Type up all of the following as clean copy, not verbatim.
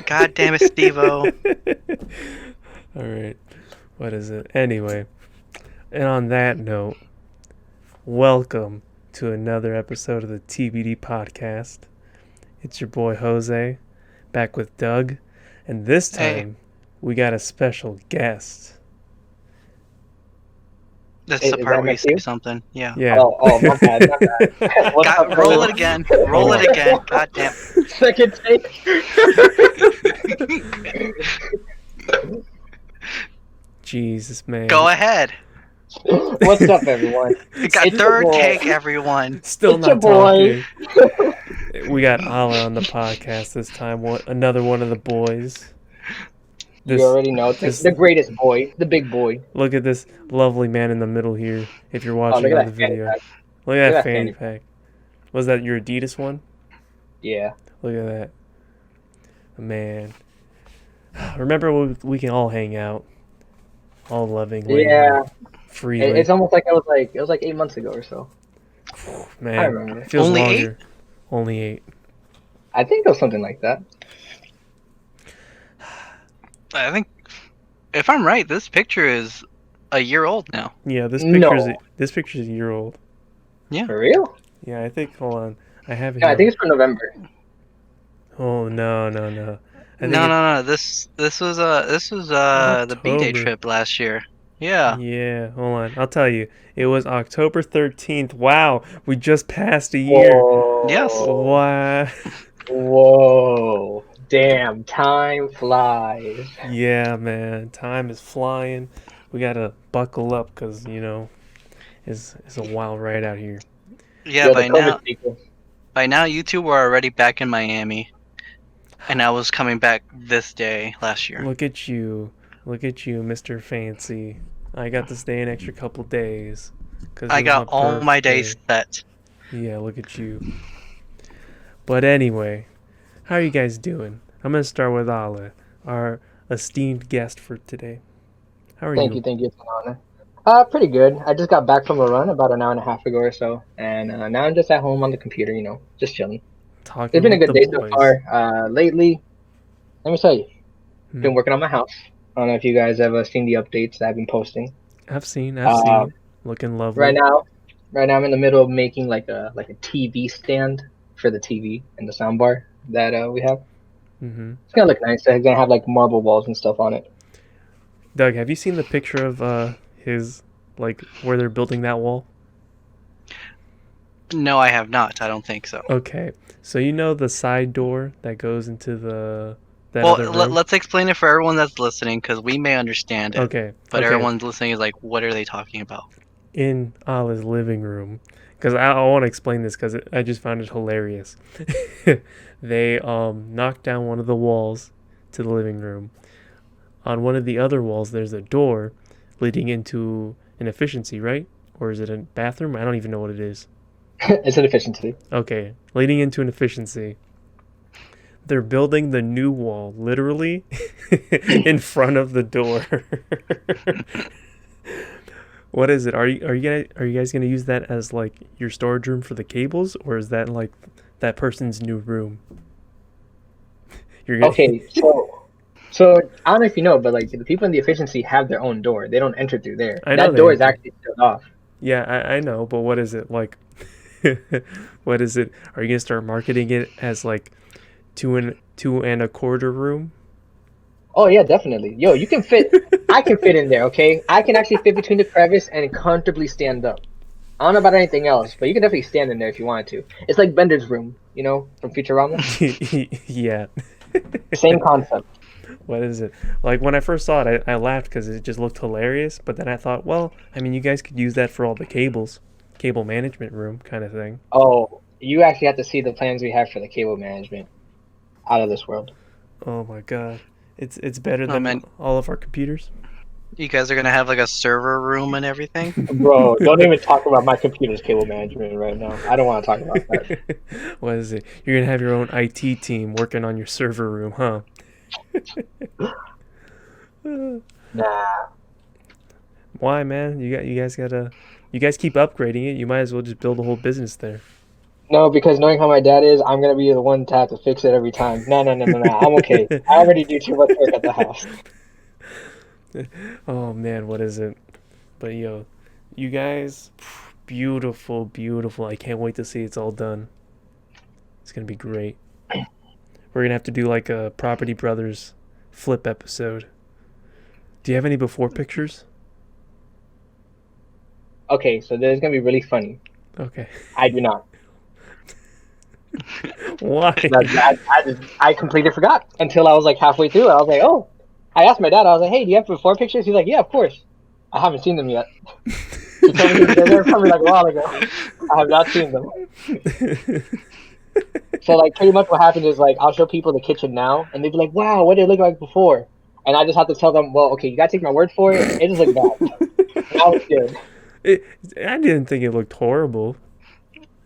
God damn it, Steve-O. All right. What is it? Anyway, and on that note, welcome to another episode of the TBD podcast. It's your boy Jose, back with Doug, and this Hey, time we got a special guest. that's the Is part that where you next say to you? something. Yeah. Yeah. Oh, my bad, my bad. What's up, Roll it everyone? again. Hold Roll it on. again. God damn. Second take. Jesus, man. Go ahead. What's up, everyone? You got It's your third boy. take, everyone. Still It's your not boy. talking. We got Allah on the podcast this time. Another one of the boys. You already know. The greatest boy, the big boy. Look at this lovely man in the middle here. If you're Oh, look watching at on the that fanny video, pack. look at Look that at that fanny fanny pack. Was that your Adidas one? Yeah. Look at that, man. Remember we can all hang out, all lovingly, Yeah. freely. It's almost like it was like 8 months ago or so. Man, I remember. it feels Only longer. Only 8. I think it was something like that. I think, if I'm right, this picture is a year old now. Yeah, this No. picture's a year old. For real? Yeah, I think. Hold on, I have it. Yeah, I here. think it's from November. Oh no. I think No. This was the B-Day October. trip last year. Yeah. Yeah, hold on. I'll tell you. It was October 13th. Wow, we just passed a year. Yes. Wow. Whoa. Damn, time flies. Yeah, man. Time is flying. We gotta buckle up because, it's a wild ride out here. Yeah, Yo, the COVID people. by now you two were already back in Miami. And I was coming back this day last year. Look at you. Look at you, Mr. Fancy. I got to stay an extra couple days. I got all my days set. Yeah, look at you. But anyway, how are you guys doing? I'm going to start with Allah, our esteemed guest for today. How are you? Thank you. It's an honor. Pretty good. I just got back from a run about an hour and a half ago or so, and now I'm just at home on the computer, just chilling. Talking It's been a with good the day so boys. far. Lately, let me tell you, Hmm. been working on my house. I don't know if you guys have seen the updates that I've been posting. I've seen. Uh, Looking lovely. Right now, I'm in the middle of making like a TV stand for the TV and the soundbar that we have. Mm-hmm. It's gonna look nice. It's gonna have like marble walls and stuff on it. Doug, have you seen the picture of his, like, where they're building that wall? No, I have not. I don't think so. Okay, so you know the side door that goes into that Well, other room? let's explain it for everyone that's listening, because we may understand it. Okay. But okay. everyone's listening is like, what are they talking about? In Allah's living room, because I want to explain this because I just found it hilarious. They knocked down one of the walls to the living room. On one of the other walls, there's a door leading into an efficiency, right? Or is it a bathroom? I don't even know what it is. It's an efficiency. Okay, leading into an efficiency. They're building the new wall, literally, in front of the door. What is it? Are you guys gonna use that as like your storage room for the cables, or is that like that person's new room? You're gonna... Okay, so I don't know if you know, but like the people in the efficiency have their own door. They don't enter through there. I know That they door is enter. actually shut off. Yeah, I know, but what is it like? What is it? Are you gonna start marketing it as like two and a quarter room? Oh yeah, definitely. Yo, you can fit. I can fit in there. Okay, I can actually fit between the crevice and comfortably stand up. I don't know about anything else, but you can definitely stand in there if you wanted to. It's like Bender's room, from Futurama. Yeah. Same concept. What is it? Like when I first saw it, I laughed because it just looked hilarious. But then I thought, well, I mean, you guys could use that for all the cables, cable management room kind of thing. Oh, you actually have to see the plans we have for the cable management. Out of this world. Oh my god, it's better Oh, than man. all of our computers. You guys are gonna have like a server room and everything? Bro, don't even talk about my computer's cable management right now. I don't want to talk about that. What is it? You're gonna have your own IT team working on your server room, huh? Nah. Why, man? You guys keep upgrading it. You might as well just build a whole business there. No, because knowing how my dad is, I'm gonna be the one to have to fix it every time. No, no, no, no, no. I'm okay. I already do too much work at the house. Oh man, what is it? But yo, you guys, beautiful, beautiful. I can't wait to see it's all done. It's gonna be great. We're gonna have to do like a Property Brothers flip episode. Do you have any before pictures? Okay, so this is gonna be really funny. Okay. I do not. Why? I completely forgot until I was like halfway through. I was like, oh. I asked my dad. I was like, hey, do you have before pictures? He's like, yeah, of course. I haven't seen them yet. He told me they were probably like a while ago. I have not seen them. So like pretty much what happens is like I'll show people the kitchen now, and they'd be like, "Wow, what did it look like before?" And I just have to tell them, "Well, okay, you gotta take my word for it. It just looked bad. Now it's good." It, I didn't think it looked horrible.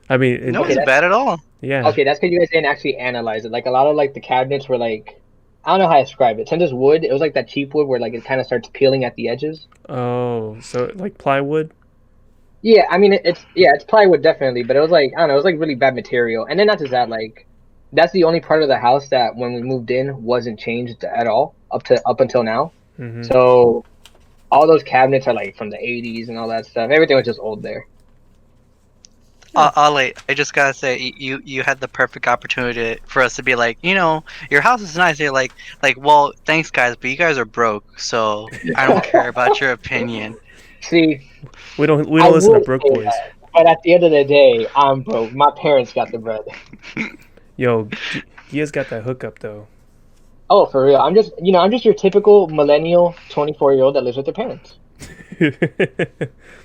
I mean, No, it Okay, wasn't bad at all. yeah. okay, that's because you guys didn't actually analyze it. Like a lot of like the cabinets were like, I don't know how to describe it. Since it's wood, it was like that cheap wood where like it kind of starts peeling at the edges. Oh, so like plywood? Yeah, I mean it's plywood definitely, but it was like I don't know, it was like really bad material. And then not just that, like that's the only part of the house that when we moved in wasn't changed at all up until now. Mm-hmm. So all those cabinets are like from the 80s and all that stuff. Everything was just old there. Ollie, I just gotta say, you had the perfect opportunity for us to be like, your house is nice. You're like, well, thanks guys, but you guys are broke, so I don't care about your opinion. See, We don't I listen to would broke say boys. that, but at the end of the day, I'm broke. My parents got the bread. Yo, Gia's got that hookup though. Oh, for real. I'm just your typical millennial 24-year-old that lives with their parents.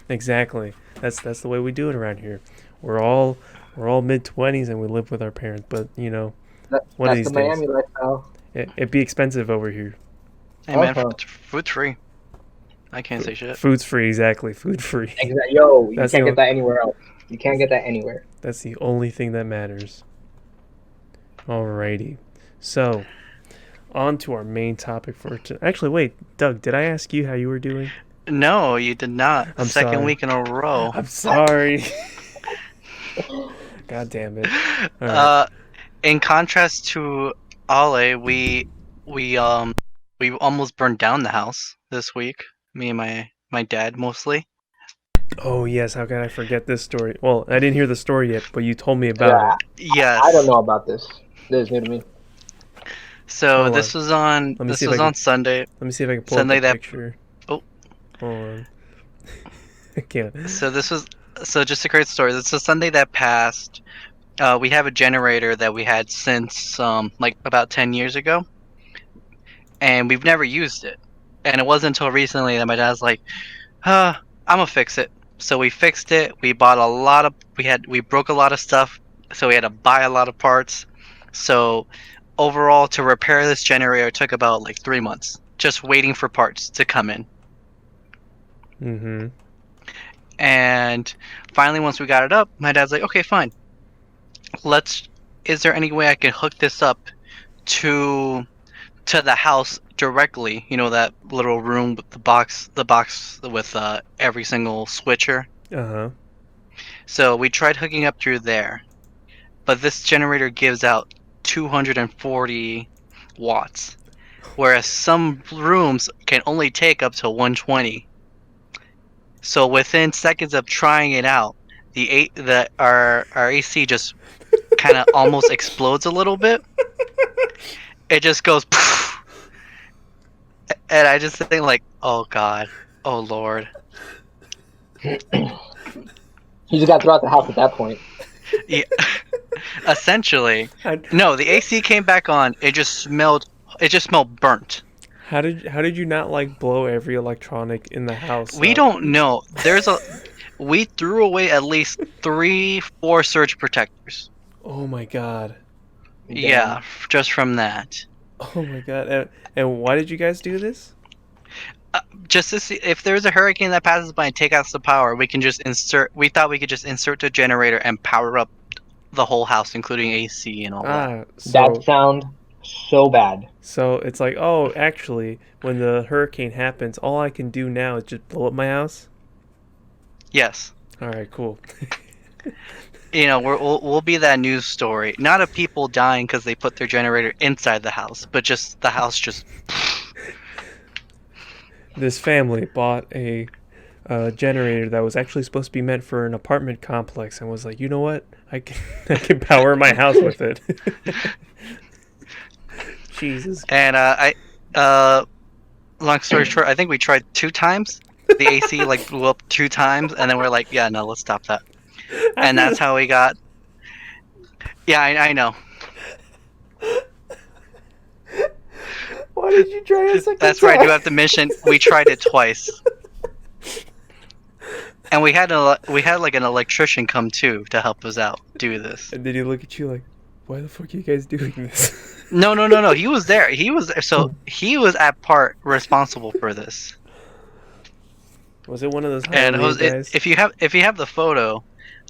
Exactly. That's the way we do it around here. We're all mid-20s and we live with our parents, but one of That's these the days Miami lifestyle. it'd be expensive over here. Hey man, Uh-huh. food's free. I can't say shit. Food's free, exactly. Food free. Exactly. Yo, you That's can't the get that anywhere else. You can't get that anywhere. that's the only thing that matters. Alrighty. So, on to our main topic for actually, wait, Doug, did I ask you how you were doing? No, you did not. I'm Second sorry. week in a row. I'm sorry. God damn it. All right. In contrast to Ale, we almost burned down the house this week. Me and my dad mostly. Oh yes, how can I forget this story? Well, I didn't hear the story yet, but you told me about Yeah, it. Yes. I don't know about this. This is new to me. So Hold this on. was on Let me this see if was I on can Sunday. let me see if I can pull Sunday up the that picture. oh Hold on. I can't. so just a great story. This was Sunday that passed. We have a generator that we had since like about 10 years ago, and we've never used it. And it wasn't until recently that my dad's like, I'm gonna fix it. So we fixed it. We bought a lot of we broke a lot of stuff, so we had to buy a lot of parts. So overall, to repair this generator took about like 3 months, just waiting for parts to come in. Mm-hmm. And finally, once we got it up, my dad's like, okay, fine. Let's. Is there any way I can hook this up to the house directly? You know, that little room with the box with every single switcher. Uh-huh. So we tried hooking up through there, but this generator gives out 240 watts, whereas some rooms can only take up to 120. So within seconds of trying it out, our AC just kind of almost explodes a little bit. It just goes, and I just think like, oh god, oh lord. You just got throughout the house at that point. Yeah, essentially. How, No, the AC came back on. It just smelled burnt. how did you not like blow every electronic in the house We up? don't know. We threw away at least 3, 4 surge protectors. Oh my god. Yeah, just from that. Oh my god. And why did you guys do this? Just to see if there's a hurricane that passes by and take out the power, we can just insert. We thought we could just insert the generator and power up the whole house, including AC and all that. That sound so bad. So it's like, oh, actually, when the hurricane happens, all I can do now is just blow up my house? Yes. All right, cool. we'll be that news story, not of people dying because they put their generator inside the house, but just the house just. This family bought a generator that was actually supposed to be meant for an apartment complex and was like, you know what? I can, I can power my house with it. Jesus. And long story short, I think we tried 2 times. The AC like blew up 2 times, and then we're like, yeah, no, let's stop that. And that's how we got. Yeah, I know. Why did you try a second That's where I time? do have to mention we tried it twice. And we had like an electrician come too to help us out do this. And then he look at you like, why the fuck are you guys doing this? No. He was there. He was at part responsible for this. Was it one of those And Halloween guys? if you have the photo,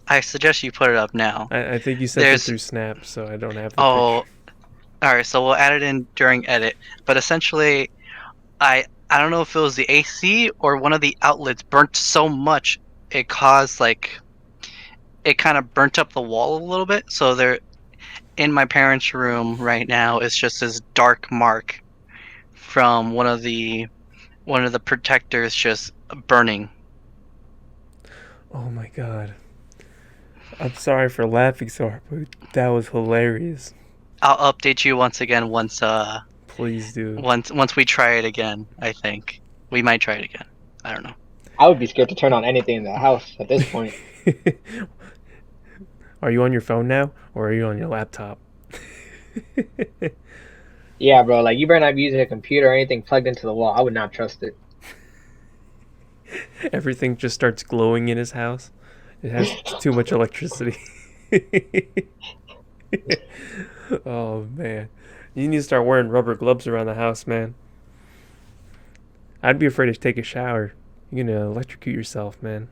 I suggest you put it up now. I think you sent it through Snap, so I don't have the Oh, picture. all right. So we'll add it in during edit. But essentially, I don't know if it was the AC or one of the outlets burnt so much it caused it kind of burnt up the wall a little bit. So there, in my parents' room right now, is just this dark mark from one of the protectors just burning. Oh my god. I'm sorry for laughing so hard, but that was hilarious. I'll update you once again Please do. once we try it again. I think we might try it again. I don't know. I would be scared to turn on anything in the house at this point. Are you on your phone now, or are you on your laptop? Yeah, bro. Like you better not be using a computer or anything plugged into the wall. I would not trust it. Everything just starts glowing in his house. It has too much electricity. Oh man, you need to start wearing rubber gloves around the house, man. I'd be afraid to take a shower. You're gonna electrocute yourself, man.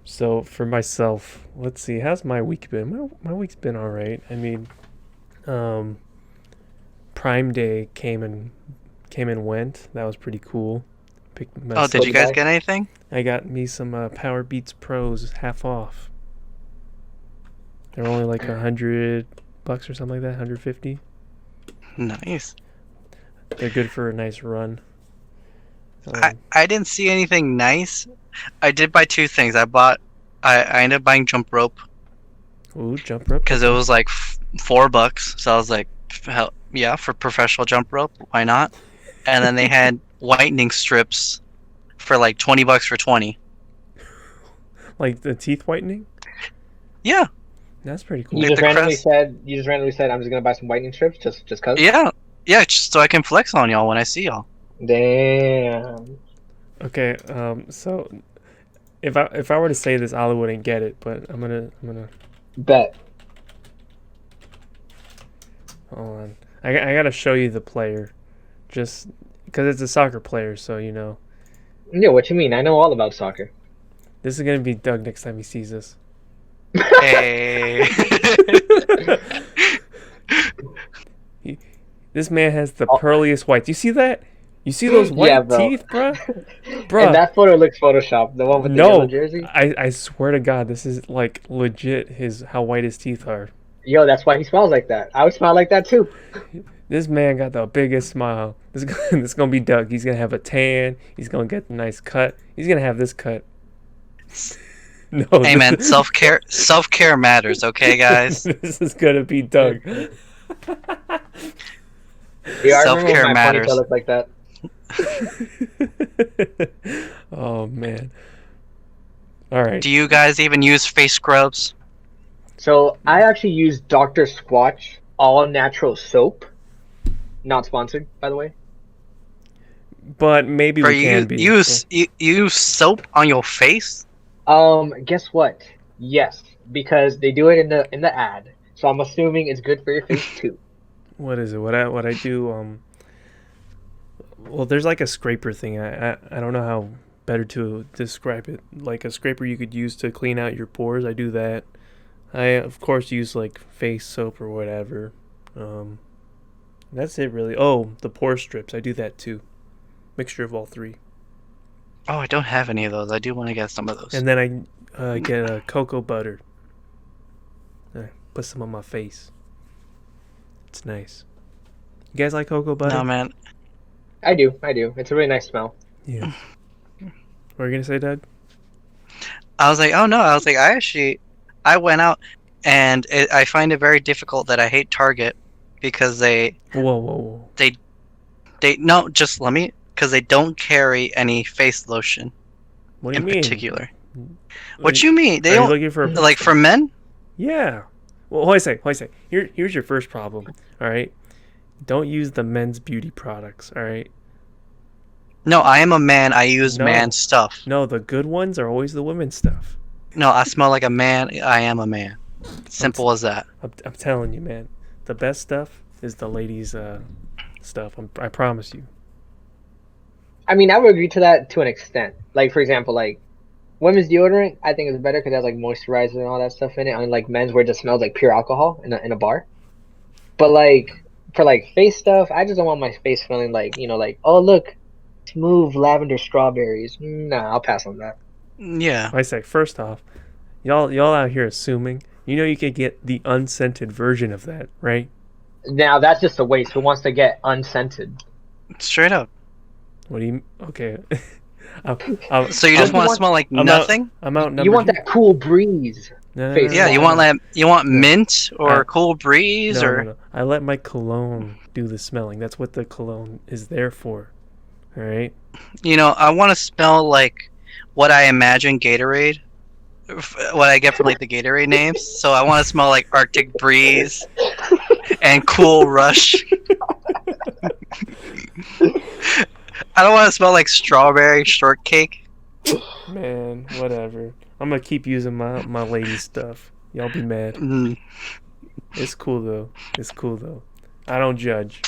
So for myself, let's see, how's my week been? My week's been all right. I mean, Prime Day came and went. That was pretty cool. Picked Oh, did you guys get anything? I got me some Power Beats Pros half off. They're only like $100 or something like that, 150. Nice. They're good for a nice run. I didn't see anything nice. I did buy 2 things. I ended up buying jump rope Ooh, jump rope. because it was like $4. So I was like, hell, yeah, for professional jump rope, why not? And then they had whitening strips for like $20 for 20. Like the teeth whitening? Yeah. That's pretty cool. You Like just the randomly crest. said. You just randomly said, "I'm just gonna buy some whitening strips, just cause." Yeah. Yeah, just so I can flex on y'all when I see y'all. Damn. Okay, so if I were to say this, Ollie wouldn't get it, but I'm gonna Bet. hold on. I gotta show you the player, just because it's a soccer player, so you know. Yeah, what you mean? I know all about soccer. This is gonna be Doug next time he sees this. Hey. This man has the pearliest whites. You see that? You see those white Yeah, bro. teeth, bruh? Bruh. And that photo looks photoshopped. The one with the yellow jersey. I swear to God, this is like legit how white his teeth are. Yo, that's why he smiles like that. I would smile like that too. This man got the biggest smile. This is gonna be Doug. He's gonna have a tan. He's gonna get the nice cut. He's gonna have this cut. No. Hey man, self-care matters, okay guys? This is gonna be Doug. Yeah, I remember Self-care when my matters. ponytail looked like that. Oh man. All right. Do you guys even use face scrubs? So I actually use Dr. Squatch all natural soap. Not sponsored, by the way. But maybe Or we can be. you use soap on your face? Guess what? Yes, because they do it in the ad. So I'm assuming it's good for your face too. What is it? What I do? Well, there's like a scraper thing. I don't know how better to describe it. Like a scraper you could use to clean out your pores. I do that. I of course use like face soap or whatever. That's it really. Oh, the pore strips. I do that too. Mixture of all three. Oh, I don't have any of those. I do want to get some of those. And then I get a cocoa butter. put some on my face. It's nice. You guys like cocoa butter? No, man. I do. It's a really nice smell. Yeah. What are you gonna say, Doug? I was like, oh no. I was like, I went out, and I find it very difficult that I hate Target because Whoa. no, just let me, because they don't carry any face lotion What do you in mean? particular. What you mean? They Are you don't looking for like for men? Yeah. Well, hold on a sec. Here's your first problem. All right. Don't use the men's beauty products. All right. No, I am a man. I use No. man stuff. No, the good ones are always the women's stuff. No, I smell like a man. I am a man. Simple as that. I'm telling you, man. The best stuff is the ladies' stuff. I promise you. I mean, I would agree to that to an extent. Like, for example, like women's deodorant, I think is better because it has like moisturizer and all that stuff in it. Unlike men's, where it just smells like pure alcohol in a bar. But like for like face stuff, I just don't want my face smelling like like, oh look, smooth lavender strawberries. Nah, I'll pass on that. Yeah. I say first off, y'all out here assuming you could get the unscented version of that, right? Now that's just a waste. Who wants to get unscented? Straight up. What do you? Okay. So you just want to smell like nothing? I'm outnumbered. You want that cool breeze. No, face. Yeah, you want mint or cool breeze or No. I let my cologne do the smelling. That's what the cologne is there for. All right. I want to smell like what I imagine Gatorade, what I get from like the Gatorade names. So I want to smell like Arctic Breeze and Cool Rush. I don't want to smell like strawberry shortcake. Man, whatever. I'm gonna keep using my lady stuff. Y'all be mad. Mm. It's cool though. I don't judge.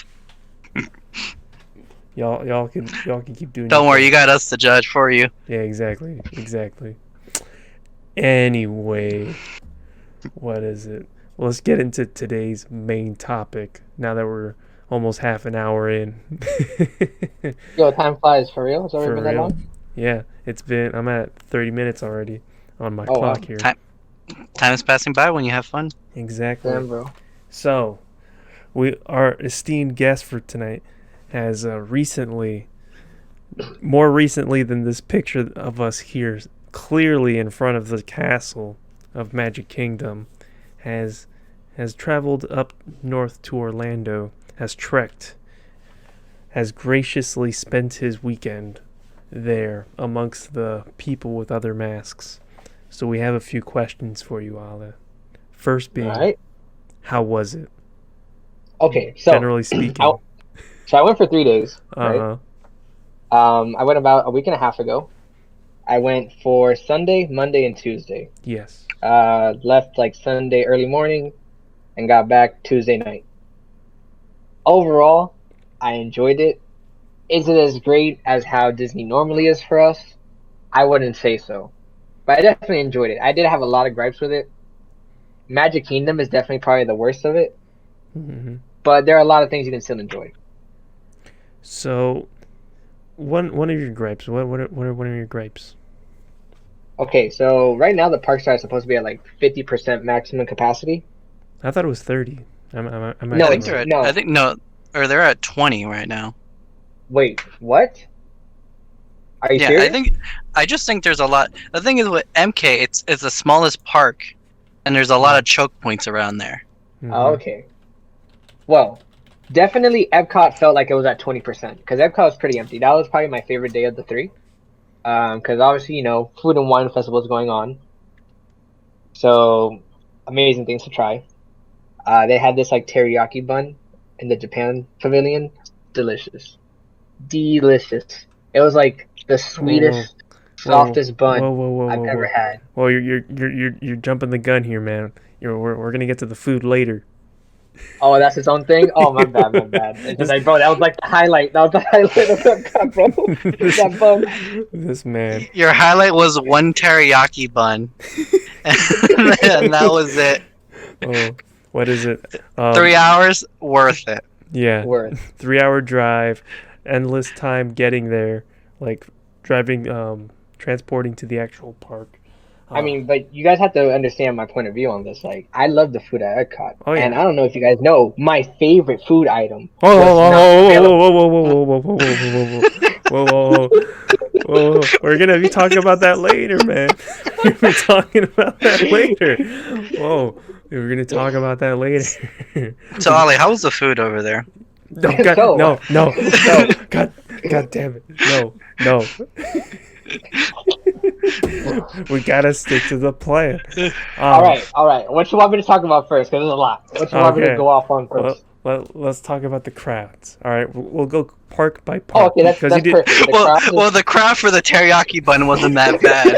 Y'all can keep doing. Don't your worry, thing. you got us to judge for you. Yeah, exactly. Anyway, what is it? Well, let's get into today's main topic. Now that we're almost half an hour in. Yo, time flies for real. It's already For been that real. long. Yeah, I'm at 30 minutes already on my Oh, clock wow. here. Time is passing by when you have fun. Exactly. Damn, bro. So, our esteemed guest for tonight has more recently than this picture of us here, clearly in front of the castle of Magic Kingdom, has traveled up north to Orlando, has trekked, has graciously spent his weekend there amongst the people with other masks. So we have a few questions for you, Ala. First being, All right. how was it? Okay, so Generally speaking. I went for 3 days. Right. I went about a week and a half ago. I went for Sunday, Monday, and Tuesday. Yes. Left like Sunday early morning, and got back Tuesday night. Overall, I enjoyed it. Is it as great as how Disney normally is for us? I wouldn't say so. But I definitely enjoyed it. I did have a lot of gripes with it. Magic Kingdom is definitely probably the worst of it. Mm-hmm. But there are a lot of things you can still enjoy. So, one of your gripes. What are one of your gripes? Okay, so right now the parks are supposed to be at like 50% maximum capacity. I thought it was 30. I'm No, I think actually they're wrong. at they're at 20 right now. Wait, what? Are you Yeah, serious? I just think there's a lot. The thing is with MK, it's the smallest park, and there's a lot of choke points around there. Mhm. Oh, okay. Well, definitely Epcot felt like it was at 20% because Epcot was pretty empty. That was probably my favorite day of the three. Because obviously, Food and Wine Festival is going on. So, amazing things to try. They had this like teriyaki bun in the Japan pavilion. Delicious. Delicious. It was like the sweetest, softest bun I've ever had. Well, you're jumping the gun here, man. We're gonna get to the food later. Oh, that's its own thing? Oh, my bad. It's just like, bro, that was like the highlight. That was the highlight of Epcot, bro. That bun. This man. Your highlight was one teriyaki bun, and that was it. Oh, what is it? 3 hours worth it. Yeah. Worth. 3-hour drive, endless time getting there, like driving, transporting to the actual park. I mean, but you guys have to understand my point of view on this. Like, I love the food at Epcot, Oh and yeah. I don't know if you guys know, my favorite food item Whoa, was whoa, not available. whoa, whoa, whoa, whoa, whoa, whoa, whoa, whoa, whoa, whoa, whoa, whoa, whoa. We're gonna be talking about that later, man. We're talking about that later. Whoa, we're gonna talk about that later. So Ollie, how was the food over there? No, God, So, no, no, no, God damn it, no, no. We gotta stick to the plan. all right. What you want me to talk about first? Because there's a lot. What you want me to Okay. go off on Well, first? let's talk about the crowds. All right, we'll go park by Oh, park okay, because you that's did. perfect. The Well, crowd is the crowd for the teriyaki bun wasn't that bad.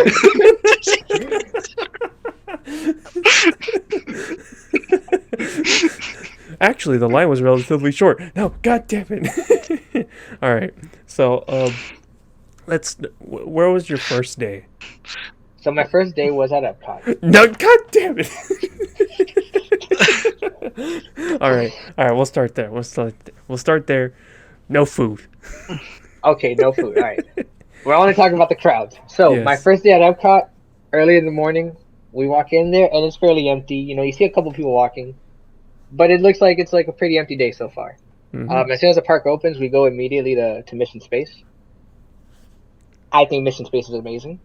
Actually, the line was relatively short. No, God damn it. All right, so let's. Where was your first day? so my first day was at Epcot. No, God damn it. All right. We'll start there. We'll start there. No food. Okay, no food. All right. We're only talking about the crowds. So my Yes. first day at Epcot, early in the morning, we walk in there and it's fairly empty. You know, you see a couple people walking, but it looks like it's like a pretty empty day so far. Mm-hmm. As soon as the park opens, we go immediately to Mission Space. I think Mission Space is amazing.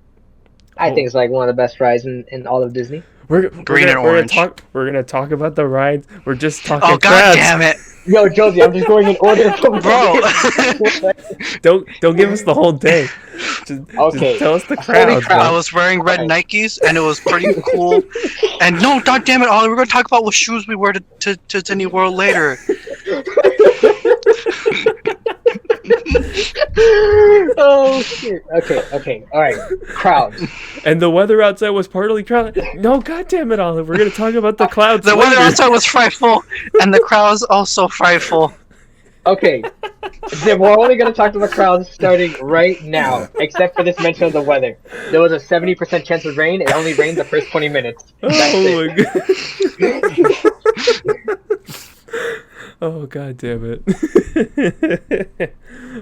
I think it's like one of the best rides in all of Disney. Green and orange. We're gonna talk about the rides. We're just talking Oh god crowds. damn it, Yo, Josie, I'm just going in order from bro! Don't give us the whole day. Okay. Just tell us the Holy crowds. crap. I Bro. was wearing red Alright. Nikes and it was pretty cool. And no, god damn it, Ollie, we're gonna talk about what shoes we wear to Disney World later. Oh shit. Okay. All right. Crowds. And the weather outside was partly crowded. No, God damn it, Olive. We're gonna talk about the clouds. The weather later. outside was frightful, and the crowd was also frightful. Okay. Then we're only gonna talk to the crowds starting right now, except for this mention of the weather. There was a 70% chance of rain. It only rained the first 20 minutes. That's Oh it. my god. Oh god damn it.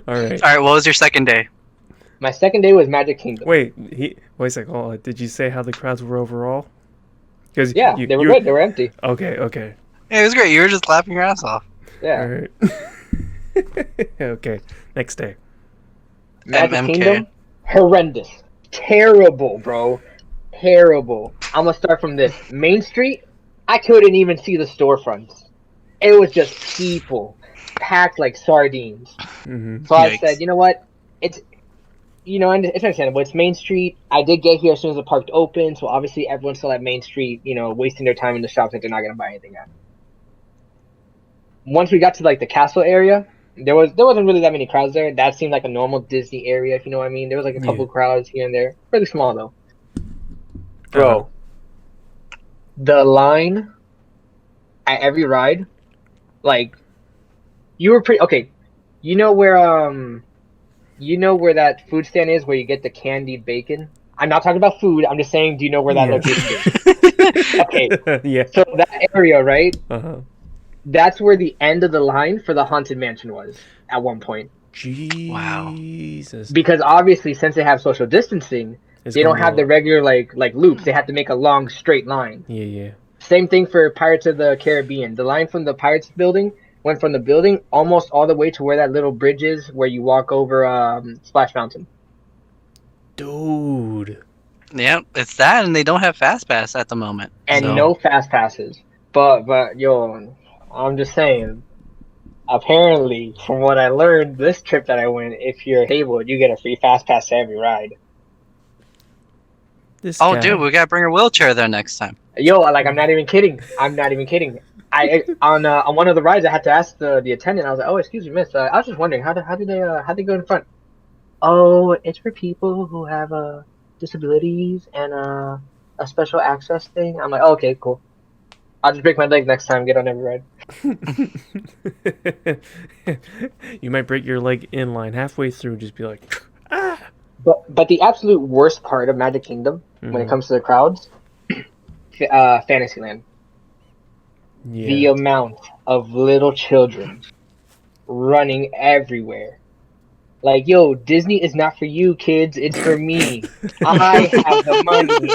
All right. All right, what was your second day? My second day was Magic Kingdom. Wait a second. Hold on. Did you say how the crowds were overall? Because Yeah, they were good. They were empty. Okay. Yeah, it was great. You were just laughing your ass off. Yeah. All right. Okay. Next day. Magic MMK. Kingdom, horrendous, terrible, bro, terrible. I'm gonna start from this. Main Street, I couldn't even see the storefronts. It was just people packed like sardines. Mm-hmm. So I Yikes. said, you know what? It's it's understandable. It's Main Street. I did get here as soon as the park opened, so obviously everyone's still at Main Street, wasting their time in the shops that they're not gonna buy anything at. Once we got to like the castle area, there wasn't really that many crowds there. That seemed like a normal Disney area, if you know what I mean. There was like a couple crowds here and there, pretty small though. Bro, the line at every ride, like you were pretty okay. You know where that food stand is where you get the candied bacon? I'm not talking about food. I'm just saying, do you know where that location is? Okay, Yeah. so that area, right? Uh-huh. That's where the end of the line for the Haunted Mansion was at one point. Jesus. Because obviously, since they have social distancing, It's they don't gonna have go the up. regular like loops. They have to make a long straight line. Yeah. Same thing for Pirates of the Caribbean. The line from the Pirates building went from the building almost all the way to where that little bridge is, where you walk over Splash Mountain. Dude. Yeah, it's that, and they don't have Fast Pass at the moment. And so. no fast passes. But yo, I'm just saying. Apparently, from what I learned this trip that I went, if you're able, you get a free fast pass to every ride. This Oh, guy. dude, we gotta bring a wheelchair there next time. Yo, like I'm not even kidding. I on one of the rides, I had to ask the attendant. I was like, "Oh, excuse me, miss. I was just wondering how they go in front?" Oh, it's for people who have disabilities and a special access thing. I'm like, oh, okay, cool. I'll just break my leg next time. Get on every ride. You might break your leg in line halfway through. Just be like, ah. But the absolute worst part of Magic Kingdom when it comes to the crowds, Fantasyland. Yeah. The amount of little children running everywhere. Like, yo, Disney is not for you, kids. It's for me. I have the money.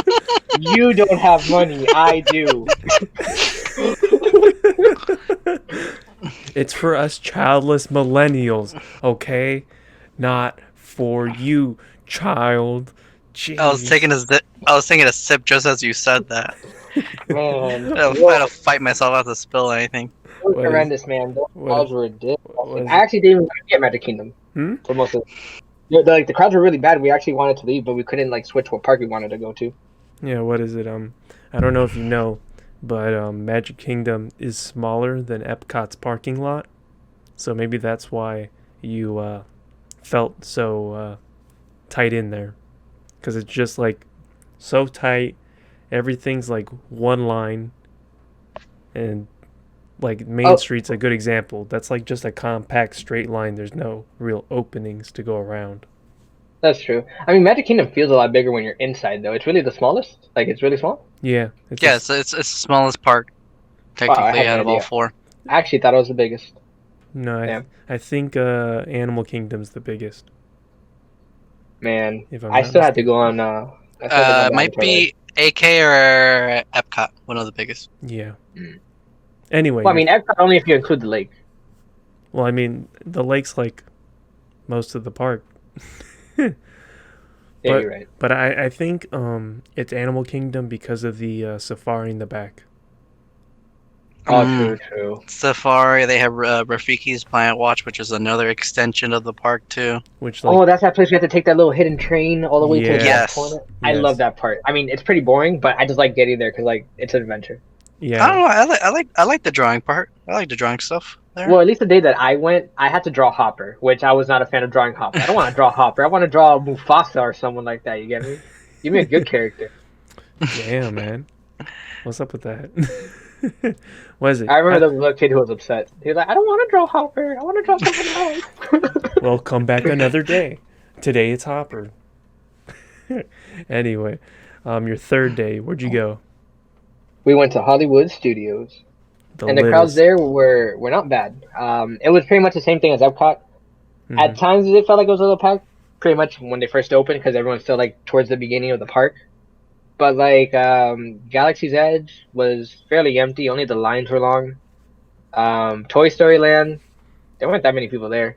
You don't have money. I do. It's for us childless millennials, okay? Not for you, child. Jeez. I was taking a sip just as you said that. Man, I had to fight myself not to spill anything. it was What is horrendous, man. Those what crowds is were ridiculous. what is I actually didn't even get Magic Kingdom hmm? for most of. The crowds were really bad. We actually wanted to leave, but we couldn't like switch what park we wanted to go to. Yeah, what is it? I don't know if you know, but Magic Kingdom is smaller than Epcot's parking lot, so maybe that's why you felt so tight in there, because it's just like so tight. Everything's like one line, and like Main Street's a good example. That's like just a compact straight line. There's no real openings to go around. That's true. I mean, Magic Kingdom feels a lot bigger when you're inside, though. It's really the smallest. Like, it's really small. Yeah, it's Yeah, it's the smallest park Wow, I technically had out no of all idea. four. I actually thought it was the biggest. no, Damn. I think Animal Kingdom's the biggest. Man, If I'm I not still had to mistaken. go on. I still had to go on the Might Avatar ride. be AK or Epcot, one of the biggest. Yeah. Mm. Anyway, Well, I mean, Epcot only if you include the lake. well, I mean, the lake's like most of the park. Yeah, But- you're right. But I think it's Animal Kingdom because of the safari in the back. Oh, Mm. true. Safari, they have Rafiki's Planet Watch, which is another extension of the park too. Which like Oh, that's that place you have to take that little hidden train all the way to the Yeah. top corner. I Yes. love that part. I mean, it's pretty boring, but I just like getting there because like it's an adventure. I don't yeah. know. I like the drawing part. I like the drawing stuff there. Well, at least the day that I went, I had to draw Hopper, which I was not a fan of drawing Hopper. I don't want to draw Hopper. I want to draw Mufasa or someone like that. You get me? Give me a good character. Damn, man. What's up with that? What is it? I remember there was a little kid who was upset. He was like, "I don't want to draw Hopper. I want to draw someone else." Well, come back another day. Today it's Hopper. Anyway, your third day, where'd you go? We went to Hollywood Studios, The and the crowds Littles. there were not bad. It was pretty much the same thing as Epcot. Mhm. At times, it felt like it was a little packed. Pretty much when they first opened, because everyone's still like towards the beginning of the park. But like Galaxy's Edge was fairly empty. Only the lines were long. Toy Story Land, there weren't that many people there.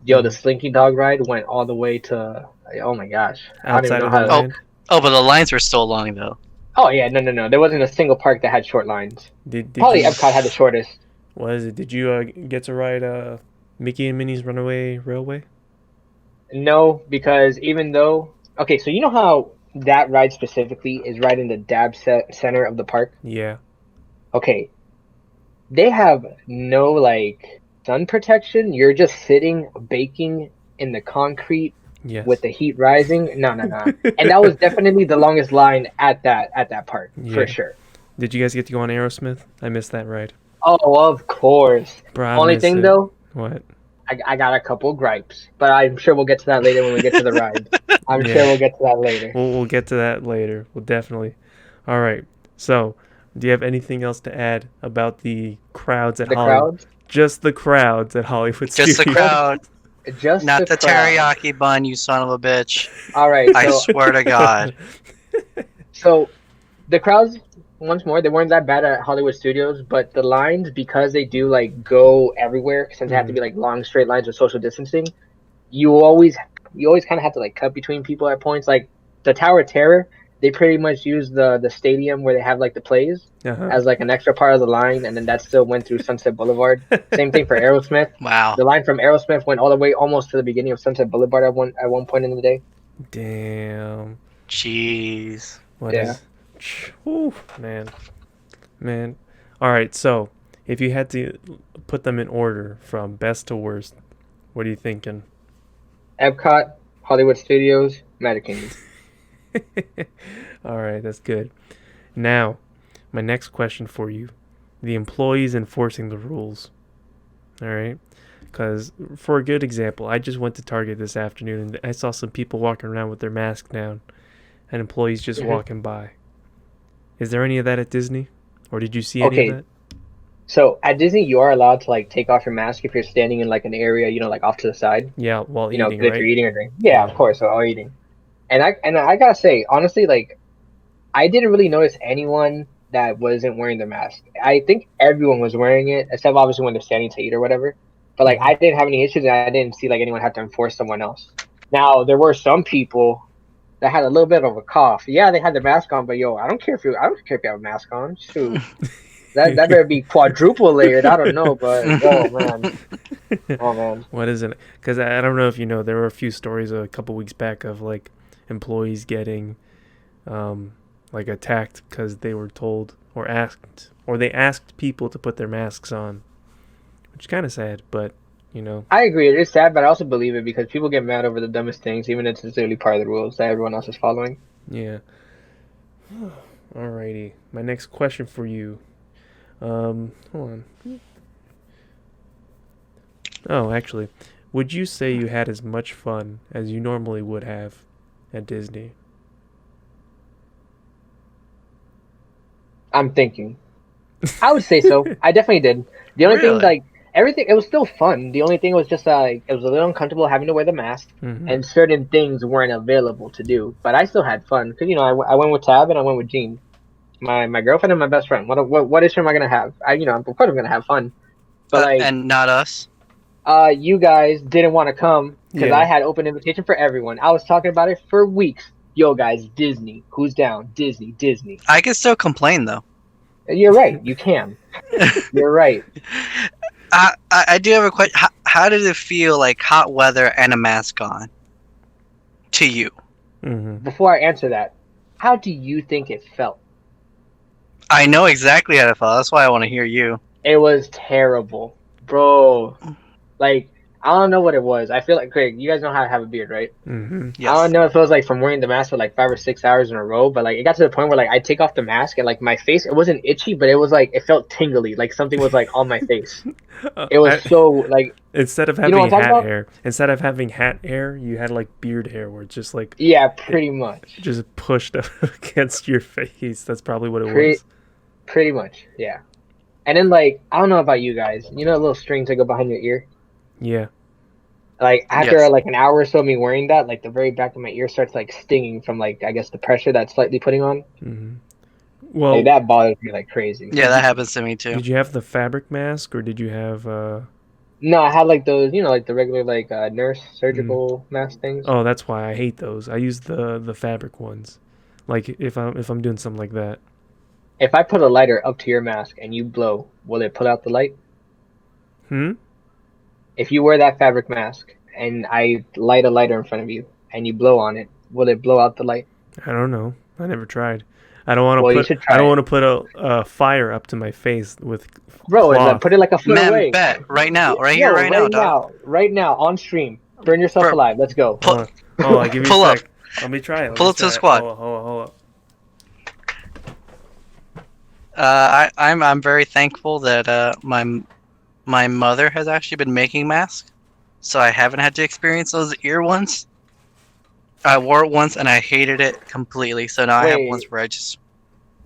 Yo, the Slinky Dog ride went all the way to. Oh my gosh, I don't even Outside know of how the to. land? Oh, but the lines were still long though. Oh yeah, no. There wasn't a single park that had short lines. Did Probably you, Epcot had the shortest. what is it? Did you get to ride Mickey and Minnie's Runaway Railway? No, because even though okay, so you know how that ride specifically is right in the center of the park. Yeah. Okay, they have no like sun protection. You're just sitting baking in the concrete Yes. with the heat rising. No. And that was definitely the longest line at that park Yeah. for sure. Did you guys get to go on Aerosmith? I missed that ride. Oh, of course. Bro, I Only miss thing it. though, What? I got a couple gripes, but I'm sure we'll get to that later when we get to the ride. I'm Yeah. sure we'll get to that later. We'll get to that later. We'll definitely. All right. So, do you have anything else to add about the crowds at The Hollywood? crowds, Just the crowds at Hollywood Just the Studios. crowd, just not the crowd. teriyaki bun, you son of a bitch. All right, I so swear to God. So, the crowds, once more, they weren't that bad at Hollywood Studios, but the lines, because they do like go everywhere, since they have to be like long straight lines with social distancing, you always kind of have to like cut between people at points. Like the Tower of Terror, they pretty much use the stadium where they have like the plays Uh-huh. as like an extra part of the line, and then that still went through Sunset Boulevard. Same thing for Aerosmith. Wow. The line from Aerosmith went all the way almost to the beginning of Sunset Boulevard at one point in the day. Damn. Jeez. What Yeah. is? Whew, man. All right. So, if you had to put them in order from best to worst, what are you thinking? Epcot, Hollywood Studios, Magic Kingdom. All right, that's good. Now, my next question for you: the employees enforcing the rules. All right, because for a good example, I just went to Target this afternoon and I saw some people walking around with their mask down, and employees just Mhm. walking by. Is there any of that at Disney, or did you see any Okay. of that? So at Disney, you are allowed to like take off your mask if you're standing in like an area, like off to the side, Yeah, while if eating, you're right? eating or drinking. Yeah, of course, or eating. And I gotta say, honestly, like I didn't really notice anyone that wasn't wearing the mask. I think everyone was wearing it, except obviously when they're standing to eat or whatever. But like, I didn't have any issues, and I didn't see like anyone have to enforce someone else. Now there were some people that had a little bit of a cough. Yeah, they had their mask on, but yo, I don't care if you have a mask on. Shoot, that better be quadruple layered. I don't know, but oh man. What is it? Because I don't know if you know, there were a few stories a couple weeks back of like employees getting like attacked because they were told or they asked people to put their masks on, which is kind of sad, but you know. I agree. It is sad, but I also believe it because people get mad over the dumbest things, even if it's literally part of the rules that everyone else is following. Yeah. Alrighty. My next question for you. Hold on. Oh, actually, would you say you had as much fun as you normally would have at Disney? I'm thinking. I would say so. I definitely did. The only thing, Really? like everything, it was still fun. The only thing was just like it was a little uncomfortable having to wear the mask, Mm-hmm. and certain things weren't available to do. But I still had fun because I went with Tab and I went with Jean, my girlfriend and my best friend. What issue am I gonna have? Of course I'm gonna have fun. But like, And not us. you guys didn't want to come because Yeah. I had open invitation for everyone. I was talking about it for weeks. Yo, guys, Disney. Who's down? Disney, Disney. I can still complain though. You're right. You can. You're right. I do have a question. How did it feel like hot weather and a mask on to you? Mm-hmm. Before I answer that, how do you think it felt? I know exactly how it felt. That's why I want to hear you. It was terrible, bro. Like, I don't know what it was. I feel like, Craig, you guys know how to have a beard, right? Mm-hmm. I Yes. don't know if it was like from wearing the mask for like 5 or 6 hours in a row, but like it got to the point where like I take off the mask and like my face, it wasn't itchy, but it was like it felt tingly, like something was like on my face. It was so like Instead of you know having what I'm talking about? hat hair, you had like beard hair where it's just like Yeah, pretty much. just pushed up against your face. That's probably what it Pretty was. pretty much, yeah. And then like I don't know about you guys, you know, the little strings that go behind your ear. Yeah. Like after Yes. like an hour or so of me wearing that, like the very back of my ear starts like stinging from like I guess the pressure that's slightly putting on. Mm-hmm. Like Well, that bothers me like crazy. Yeah, that happens to me too. did you have the fabric mask or did you have No, I had like those, like the regular like nurse mm, surgical mask things. oh, that's why I hate those. I use the fabric ones. Like if I'm doing something like that. If I put a lighter up to your mask and you blow, will it put out the light? Hmm? If you wear that fabric mask and I light a lighter in front of you and you blow on it, will it blow out the light? I don't know. I never tried. I don't want to Well, you put should I try don't it. want to put a fire up to my face with Bro, cloth. put it like a foot Man, away. bet right now, right Yo, here, right now, dog. right now, on stream. Burn yourself Bro, alive. Let's go. Pull, Hold on, give me pull a up, sec. Let me try it. Let pull me up to the try it. squad. Hold up. I'm very thankful that my mother has actually been making masks, so I haven't had to experience those ear ones. I wore it once and I hated it completely. So now I have ones Wait, where I just so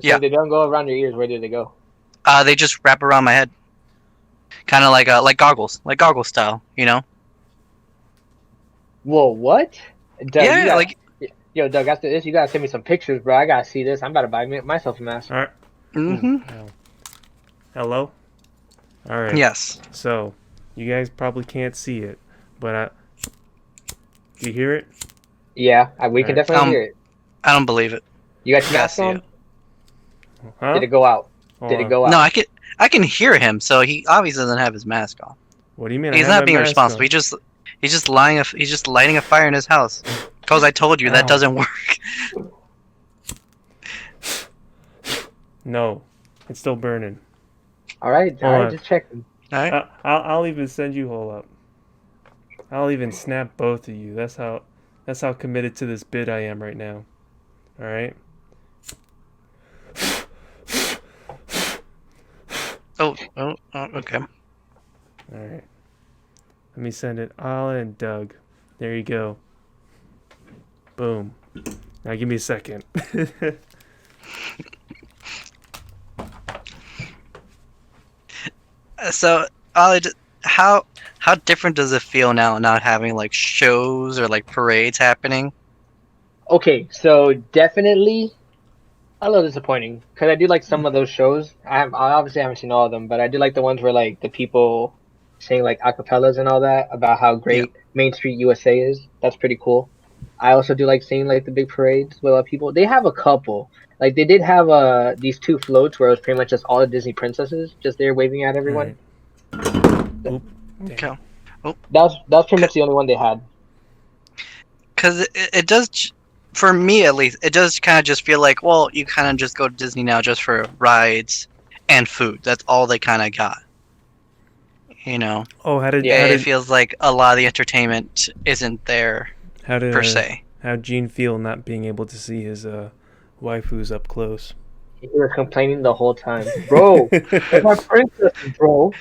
yeah, if they don't go around your ears, where do they go? they just wrap around my head, kind of like goggles, like goggle style, you know? Whoa, what? Doug, you Yeah, got like yo, Doug, after this, you gotta send me some pictures, bro. I gotta see this. I'm about to buy myself a mask. All right. mm-hmm. Ow. Hello. All right. Yes. So, you guys probably can't see it, but you hear it? Yeah, we can Alright. definitely hear it. I don't believe it. You got I your gotta mask see on? it. Huh? Did it go out? Hold Did it on. go No, out? I can hear him, so he obviously doesn't have his mask on. What do you mean? I He's have not my being mask responsible. on. He's just lighting a fire in his house. Cause I told you that Ow. doesn't work. No, it's still burning. All right, Hold on. just checking. All right. I'll even send you. Hold up. I'll even snap both of you. That's how committed to this bid I am right now. All right. Okay. All right. Let me send it. Alan and Doug. There you go. Boom. Now give me a second. So, how different does it feel now not having like shows or like parades happening? Okay, so definitely A little disappointing because I do like some of those shows. I obviously haven't seen all of them, but I do like the ones where like the people sing like acapellas and all that about how Yep. great Main Street USA is. That's pretty cool. I also do like seeing like the big parades with people. They have a couple. Like they did have these two floats where it was pretty much just all the Disney princesses just there waving at All everyone. right. Oop. Dang. Okay. Oh, That was pretty much the only one they had. because it does, for me at least, it does kind of just feel like, well, you kind of just go to Disney now just for rides and food. That's all they kind of got. You know, Oh, Yeah. it feels like a lot of the entertainment isn't there per se. how'd Gene feel not being able to see his waifus up close? He was complaining the whole time, bro. They're my princesses, bro.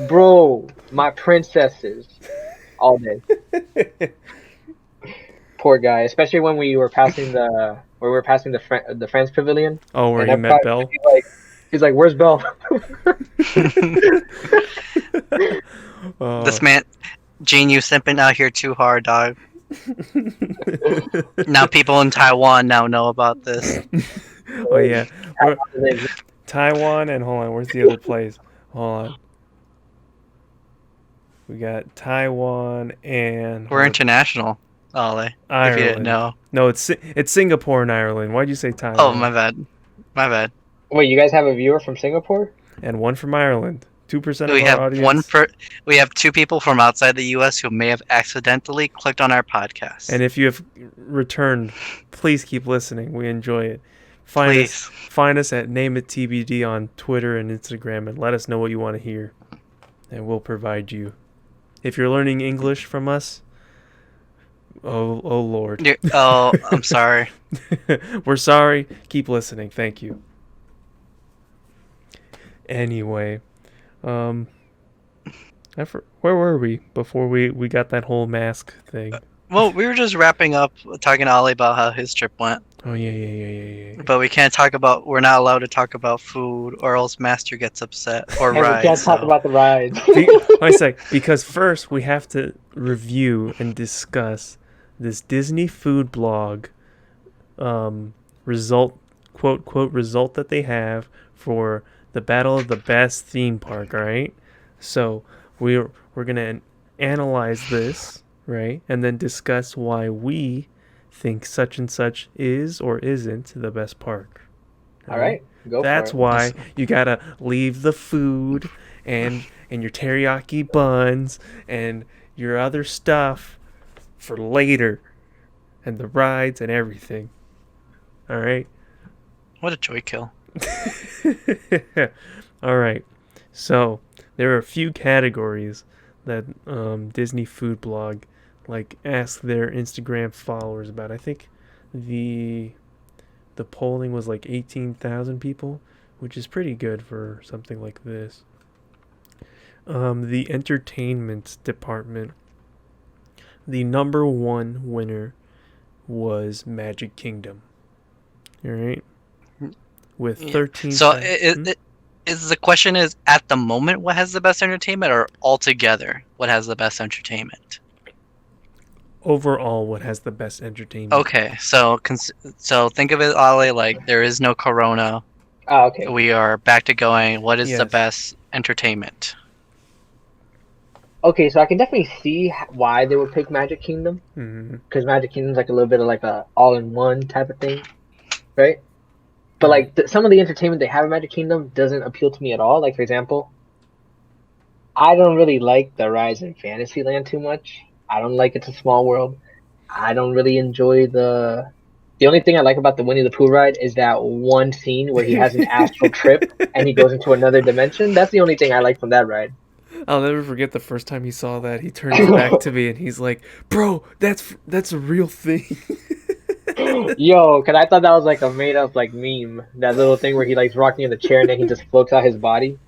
Bro, my princesses. All day. Poor guy, especially when we were passing the Friends Pavilion, Oh, where and he met everybody Belle? he's like, "Where's Belle?" Oh. This man, Gene, you simping out here too hard, dog. Now people in Taiwan now know about this. Oh yeah. Taiwan and hold on, where's the other place? Hold on. We got Taiwan and We're international, Ollie. If you didn't Ireland. know. No, it's Singapore and Ireland. Why'd you say Oh, Taiwan? my bad. My bad. Wait, you guys have a viewer from Singapore? And one from Ireland. 2% We of our have audience. we have two people from outside the U.S. who may have accidentally clicked on our podcast. And if you have returned, please keep listening. We enjoy it. Please. Find us at Name It TBD on Twitter and Instagram and let us know what you want to hear. And we'll provide you. If you're learning English from us, oh Lord. Oh, I'm sorry. We're sorry. Keep listening. Thank you. Anyway, where were we before we got that whole mask thing? Well, we were just wrapping up talking to Ollie about how his trip went. Oh yeah. But we're not allowed to talk about food or else Master gets upset or And rides. we can't talk about the rides. I say because first we have to review and discuss this Disney food blog result quote result that they have for the Battle of the Best theme park, right? So we're gonna analyze this, right, and then discuss why we think such and such is or isn't the best park. All right, go That's for it. why you gotta leave the food and your teriyaki buns and your other stuff for later, and the rides and everything. All right. What a joy kill. All right. So there are a few categories that Disney Food Blog asked their Instagram followers about. I think the polling was like 18,000 people, which is pretty good for something like this. The entertainment department, the number one winner was Magic Kingdom. All right. With 13. So is the question is at the moment what has the best entertainment or altogether what has the best entertainment? Overall, what has the best entertainment? Okay, so think of it, Ollie, like there is no corona. Oh, okay. We are back to going. What is the Yes. best entertainment? Okay, so I can definitely see why they would pick Magic Kingdom, Mhm. because Magic Kingdom's like a little bit of like a all-in-one type of thing, right? But like some of the entertainment they have in Magic Kingdom doesn't appeal to me at all. Like for example, I don't really like the rides in Fantasyland too much. I don't like It's a Small World. I don't really enjoy the. The only thing I like about the Winnie the Pooh ride is that one scene where he has an astral trip and he goes into another dimension. That's the only thing I like from that ride. I'll never forget the first time he saw that. He turns back to me and he's like, "Bro, that's a real thing." Yo, cause I thought that was like a made up like meme. That little thing where he likes rocking in the chair and then he just floats out his body.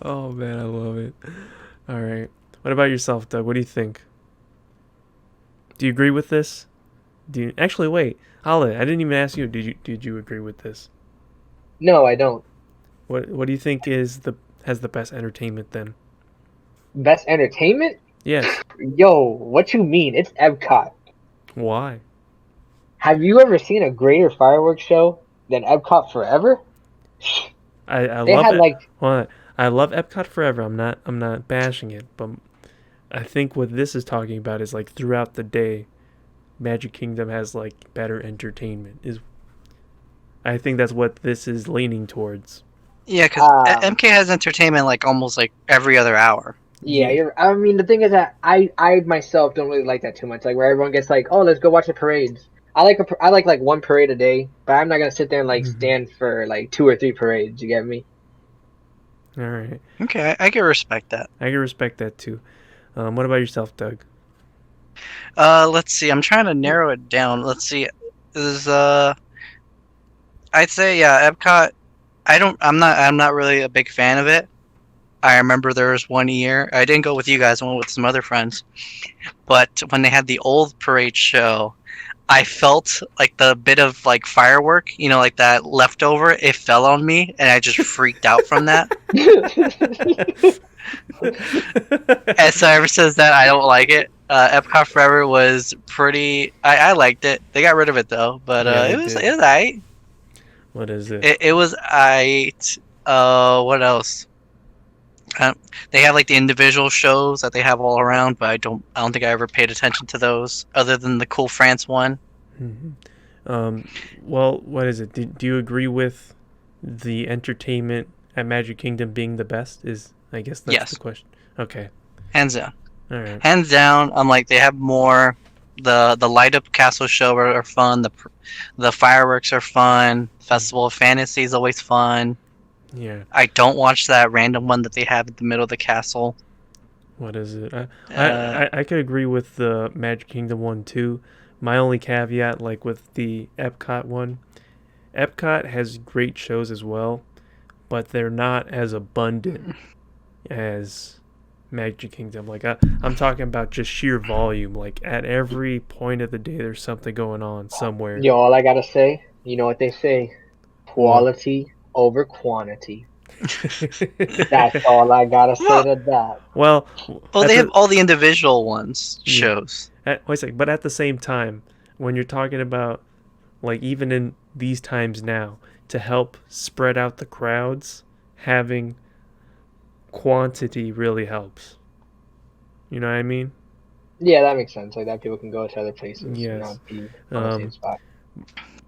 Oh man, I love it. All right. What about yourself, Doug? What do you think? Do you agree with this? Do you actually wait, Holly? I didn't even ask you. Did you agree with this? No, I don't. What do you think has the best entertainment then? Best entertainment? Yes. Yo, what you mean? It's Epcot. Why? Have you ever seen a greater fireworks show than Epcot Forever? I They love had it. like Well, I love Epcot Forever. I'm not bashing it, but I think what this is talking about is like throughout the day, Magic Kingdom has like better entertainment. Is I think that's what this is leaning towards. Yeah, because um MK has entertainment like almost like every other hour. yeah, Yeah. I mean, the thing is that I myself don't really like that too much. Like where everyone gets like, oh, let's go watch the parades. I like one parade a day, but I'm not gonna sit there and like Hmm. stand for like 2 or 3 parades. You get me? All right. Okay, I can respect that. I can respect that too. What about yourself, Doug? Let's see. I'm trying to narrow it down. Let's see. Is I'd say yeah, Epcot. I'm not really a big fan of it. I remember there was one year I didn't go with you guys. I went with some other friends. But when they had the old parade show, I felt like the bit of like firework, like that leftover, it fell on me, and I just freaked out from that. And so ever since that, I don't like it. Epcot Forever was pretty. I liked it. They got rid of it though, but Yeah, they it did. was alright. What is it? It was alright. What else? Um, they have like the individual shows that they have all around, but I don't think I ever paid attention to those other than the Cool France one. Hmm. Well, what is it? Do you agree with the entertainment at Magic Kingdom being the best? Is I guess that's the Yes, question. Okay. hands down. All right. Hands down. I'm like they have more. The light up castle show are fun. The fireworks are fun. Festival of Fantasy is always fun. Yeah. I don't watch that random one that they have in the middle of the castle. What is it? Uh, I could agree with the Magic Kingdom one too. My only caveat, like with the Epcot one, Epcot has great shows as well, but they're not as abundant as Magic Kingdom. Like I'm talking about just sheer volume. Like at every point of the day, there's something going on somewhere. Yo, all I gotta say, you know what they say, What? quality over quantity. That's all I gotta say well, to that. Well, well, at they have the all the individual ones yeah. shows. Wait a second. But at the same time, when you're talking about like even in these times now, to help spread out the crowds, having quantity really helps. You know what I mean? Yeah, that makes sense. Like that people can go to other places and Yes. not be on the same Um, spot.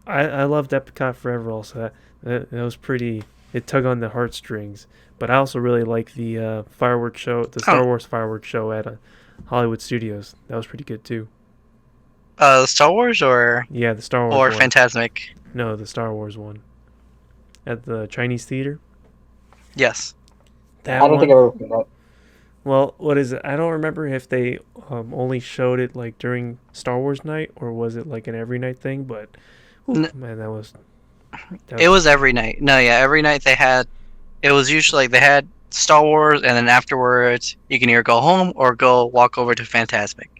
I loved Epcot Forever also. That was pretty. It tug on the heartstrings. But I also really like the fireworks show, the Oh, Star Wars fireworks show at Hollywood Studios. That was pretty good too. Star Wars Yeah, the Star Wars or one. Phantasmic. No, the Star Wars one at the Chinese theater. Yes. That I don't think one. I've ever seen that. Well, what is it? I don't remember if they only showed it like during Star Wars night or was it like an every night thing. But, ooh, N- man, that it was was every night. No, yeah, every night they had. It was usually like they had Star Wars, and then afterwards you can either go home or go walk over to Phantasmic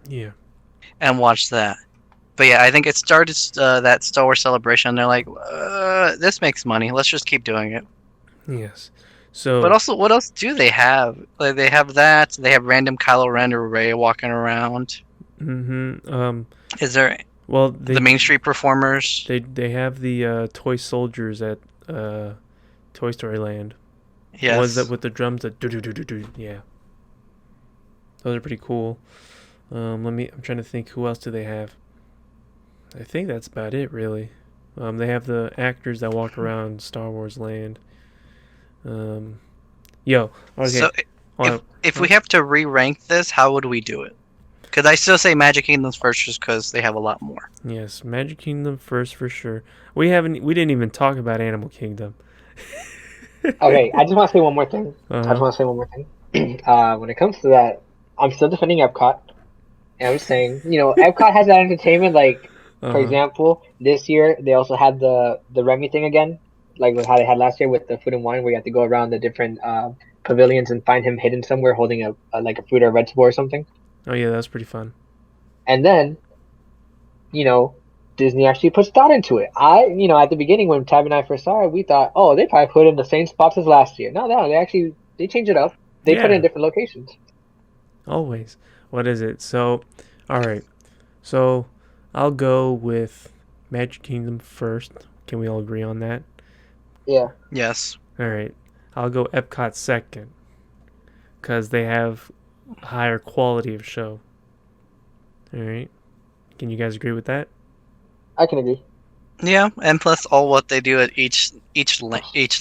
yeah, and watch that. But yeah, I think it started that Star Wars celebration. They're like, this makes money. Let's just keep doing it. yes. But So, also, what else do they have? Like they have that. They have random Kylo Ren or Rey walking around. mm-hmm. Is there Well, the Main Street performers? they have the toy soldiers at Toy Story Land. The ones that Yes. with the drums that do do do do do. Yeah, those are pretty cool. I'm trying to think who else do they have. I think that's about it really. They have the actors that walk around Star Wars Land. Um, yo, okay. So if we have to re-rank this, how would we do it? Because I still say Magic Kingdom's first, just because they have a lot more. Yes, Magic Kingdom first for sure. We didn't even talk about Animal Kingdom. Okay, I just want to say one more thing. I just Uh-huh. want to say one more thing. When it comes to that, I'm still defending Epcot, and I'm saying, Epcot has that entertainment. Like, for Uh-huh. example, this year they also had the Remy thing again, like with how they had last year with the food and wine, where you have to go around the different pavilions and find him hidden somewhere holding like a fruit or a vegetable or something. Oh yeah, that was pretty fun. And then, you know, Disney actually puts thought into it. At the beginning when Tab and I first saw it, we thought, oh, they probably put it in the same spots as last year. No, they changed it up. They put it in Yeah, different locations. always. What is it? So, all right. So, I'll go with Magic Kingdom first. Can we all agree on that? Yeah. Yes. All right. I'll go Epcot second because they have higher quality of show. All right. Can you guys agree with that? I can agree. Yeah, and plus all what they do at each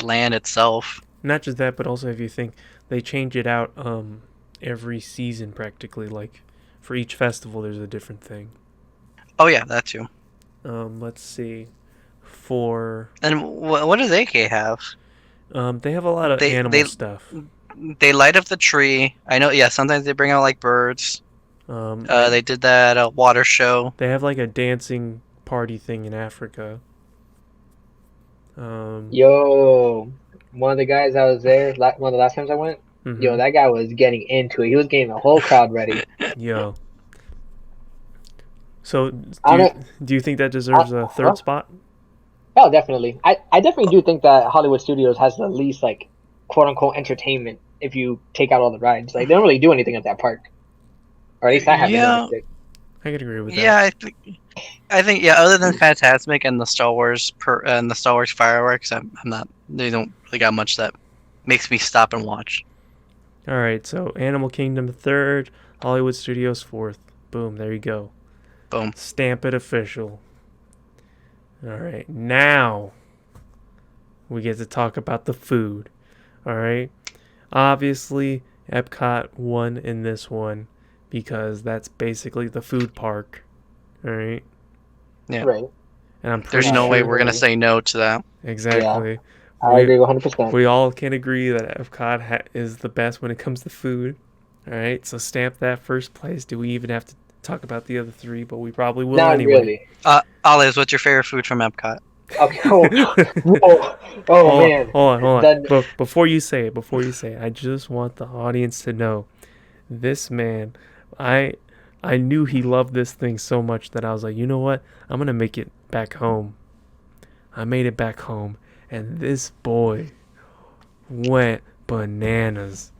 land itself. Not just that, but also if you think they change it out every season practically. Like for each festival, there's a different thing. Oh yeah, that too. Let's see. For And what does AK have? they have a lot of They animal they stuff. they light up the tree. I know. Yeah, sometimes they bring out like birds. They did that water show. They have like a dancing party thing in Africa. Yo, one of the guys I was there, one of the last times I went, yo, Mhm. that guy was getting into it. He was getting the whole crowd ready. Yo. So I don't know. do you think that deserves a third Huh? spot? Oh, definitely. I definitely do think that Hollywood Studios has the least, like, quote unquote entertainment if you take out all the rides. Like, they don't really do anything at that park. Or at least I haven't Yeah, noticed it. I could agree with yeah. that. I think yeah. Other than Fantasmic and the Star Wars and the Star Wars fireworks, I'm not. They don't really got much that makes me stop and watch. All right, so Animal Kingdom third, Hollywood Studios fourth. Boom, there you go. Boom. Stamp it official. All right, now we get to talk about the food. All right, obviously Epcot won in this one because that's basically the food park. All right, Yeah. Right. and I'm There's pretty no way sure we're gonna say no to that. exactly. I agree 100%. We all can agree that Epcot is the best when it comes to food. All right, so stamp that first place. Do we even have to talk about the other three? But we probably will Not anyway. really. Olives, what's your favorite food from Epcot? Okay. Oh man. Hold on. Then But before you say it, I just want the audience to know this man. I knew he loved this thing so much that I was like, you know what? I'm gonna make it back home. I made it back home, and this boy went bananas.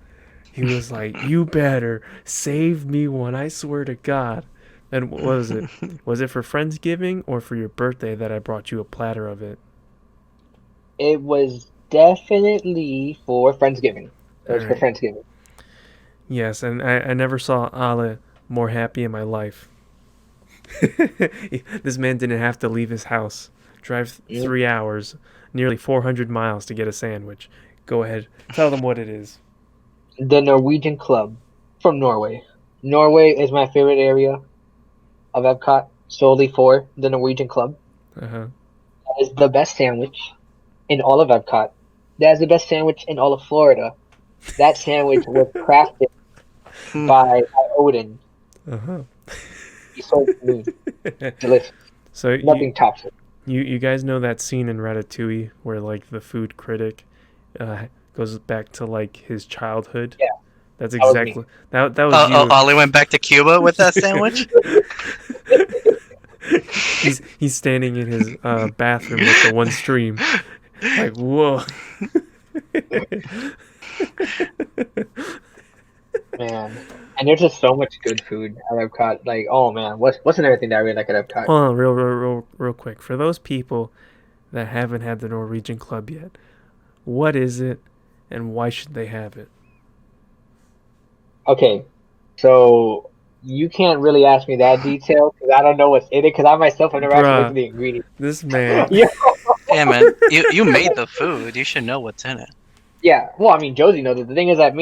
He was like, "You better save me one. I swear to God." And what was it? Was it for Friendsgiving or for your birthday that I brought you a platter of it? it was definitely for Friendsgiving. It All was for right. Friendsgiving. Yes, and I never saw Ale more happy in my life. This man didn't have to leave his house, drive Mm. 3 hours, nearly 400 miles to get a sandwich. Go ahead, tell them what it is. The Norwegian Club from Norway. Norway is my favorite area of Epcot solely for the Norwegian Club. Uh huh. That is the best sandwich in all of Epcot. That is the best sandwich in all of Florida. That sandwich was crafted by Odin. Uh huh. He sold it to me. Delicious. So Nothing tops it. you guys know that scene in Ratatouille where like the food critic goes back to like his childhood. Yeah, That's that was me. exactly that was you. Ollie went back to Cuba with that sandwich. He's standing in his bathroom with the one stream, like whoa. Man. And there's just so much good food at Epcot. Like, oh man, what's another thing that I really like at Epcot? Hold on, real quick. For those people that haven't had the Norwegian Club yet, what is it, and why should they have it? Okay, so you can't really ask me that detail because I don't know what's in it because I myself have never actually looked Bruh, at the ingredients. this man. Yeah, Yeah, man. You made the food. You should know what's in it. yeah. Well, I mean, Josie knows it. The thing is that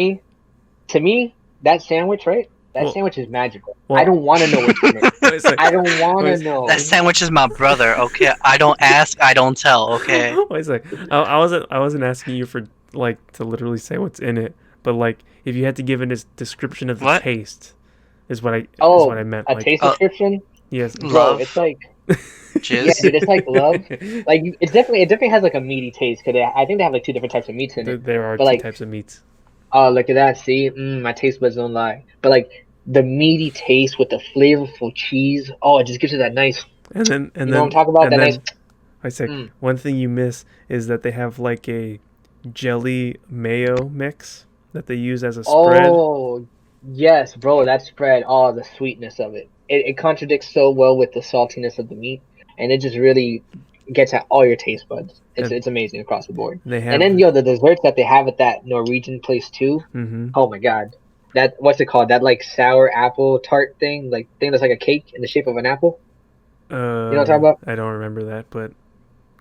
to me, that sandwich, right? That Well, sandwich is magical. well, I don't want to know what's in it. it's like, I don't want to wait, know. That sandwich is my brother. Okay, I don't ask. I don't tell. Okay. wait a sec. I wasn't asking you for like to literally say what's in it, but like if you had to give a description of the What? taste, is what Oh, I meant. a Like taste description, yes, bro. It's Love. like, yeah, Jizz. dude. It's like love. Like it definitely has like a meaty taste because I think they have like two different types of meats in it. There are But two like, types of meats. oh, look at that. See, my taste buds don't lie. But like the meaty taste with the flavorful cheese. Oh, it just gives it that nice. And You know what I'm then talking about? That nice. I said Mm. one thing you miss is that they have like a jelly mayo mix that they use as a spread. Oh, Yes, bro, that spread, oh, the sweetness of it. It contradicts so well with the saltiness of the meat, and it just really gets at all your taste buds. Uh, It's amazing across the board. they And then have. yo, the desserts that they have at that Norwegian place too. Mm-hmm. Oh my God, that what's it called? That like sour apple tart thing, like thing that's like a cake in the shape of an apple. You know what I'm talking about? I don't remember that, but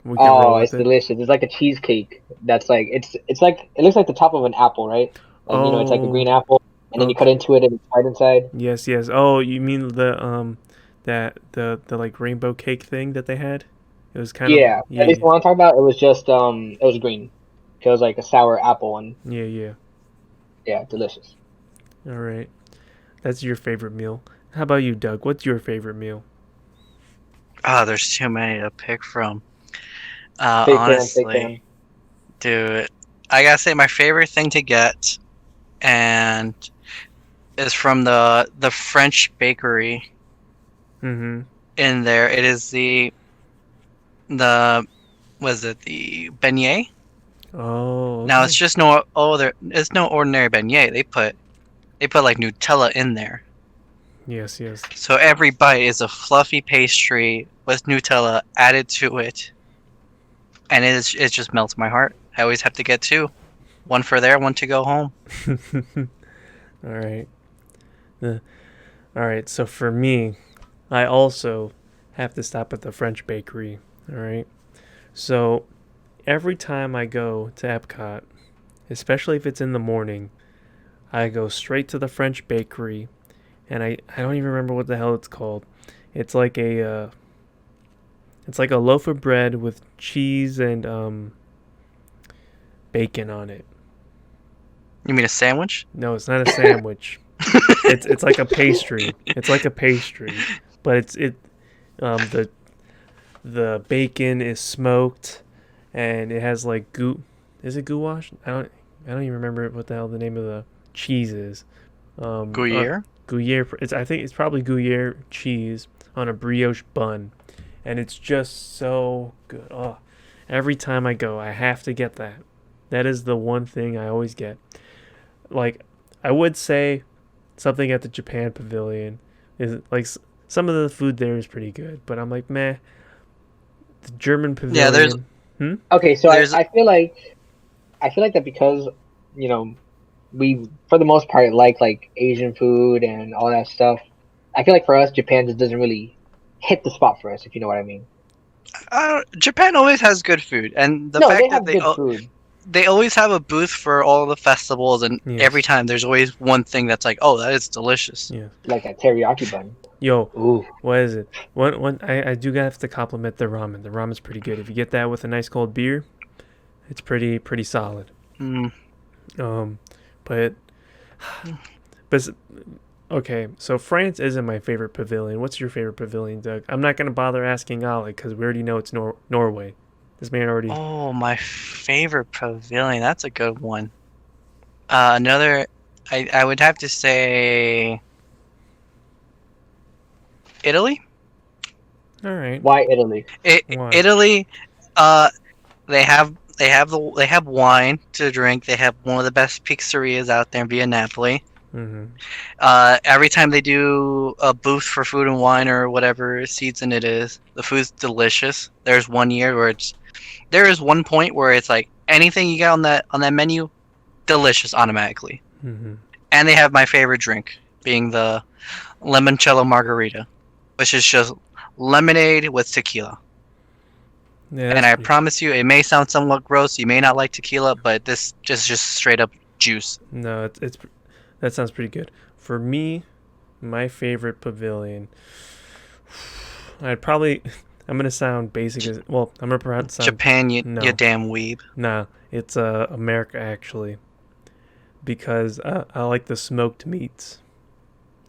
we can roll Oh, with it's it. delicious. It's like a cheesecake that's like it's like it looks like the top of an apple, right? Like it's like a Oh, green apple, and then you cut okay. into it and it's hard inside. Yes, yes. Oh, you mean that the like rainbow cake thing that they had? It was kind of Yeah, yeah, at least yeah, the one I'm talking about, it was just it was green. It was like a sour apple one. yeah, yeah. Yeah, delicious. All right, that's your favorite meal. How about you, Doug? What's your favorite meal? Oh, there's too many to pick from. Big fan, big Honestly, fan. dude, I gotta say my favorite thing to get and is from the French bakery Mm-hmm. in there. It is the was it the beignet? Oh, Now it's okay. just no there it's no ordinary beignet. They put like Nutella in there. Yes, yes. So every bite is a fluffy pastry with Nutella added to it, and it just melts my heart. I always have to get two, one for there, one to go home. All right. Uh, all right. So for me, I also have to stop at the French bakery. All right. So every time I go to Epcot, especially if it's in the morning, I go straight to the French bakery, and I don't even remember what the hell it's called. It's like a it's like a loaf of bread with cheese and bacon on it. You mean a sandwich? No, it's not a sandwich. It's like a pastry. It's like a pastry, but the bacon is smoked, and it has like goo. Is it gouache? I don't even remember what the hell the name of the cheese is. On Gruyere? Gruyere. I think it's probably Gruyere cheese on a brioche bun, and it's just so good. Oh, every time I go, I have to get that. That is the one thing I always get. Like, I would say something at the Japan Pavilion is like some of the food there is pretty good, but I'm like, meh. The German Yeah, there's Pavilion. Hmm? Okay, so there's I feel like that because you know we for the most part like Asian food and all that stuff. I feel like for us, Japan just doesn't really hit the spot for us, if you know what I mean. Japan always has good food, and the No, they fact that have good food, they always have a booth for all the festivals, and every Yes. time there's always one thing that's like, oh, that is delicious. Yeah. like that teriyaki bun. Yo, Ooh, what is it? I do have to compliment the ramen. The ramen's pretty good. If you get that with a nice cold beer, it's pretty solid. Mm. Um, but but okay, so France isn't my favorite pavilion. What's your favorite pavilion, Doug? I'm not gonna bother asking Ali because we already know it's Norway. This man already. Oh, my favorite pavilion. That's a good one. Another, I would have to say Italy. All right. why Italy? Why? Italy. Uh, they have wine to drink. They have one of the best pizzerias out there via Napoli. Mm-hmm. Every time they do a booth for food and wine or whatever season it is, the food's delicious. There's one year where there is one point where it's like anything you got on that menu, delicious automatically. Mm-hmm. And they have my favorite drink, being the limoncello margarita, which is just lemonade with tequila. Yeah, And that's I pretty. promise you, it may sound somewhat gross. You may not like tequila, but this just straight up juice. No, it's that sounds pretty good. For me, my favorite pavilion. I'd probably. I'm gonna sound basic as well. I'm gonna perhaps sound Japan, you no, damn weeb. nah. It's America actually because I like the smoked meats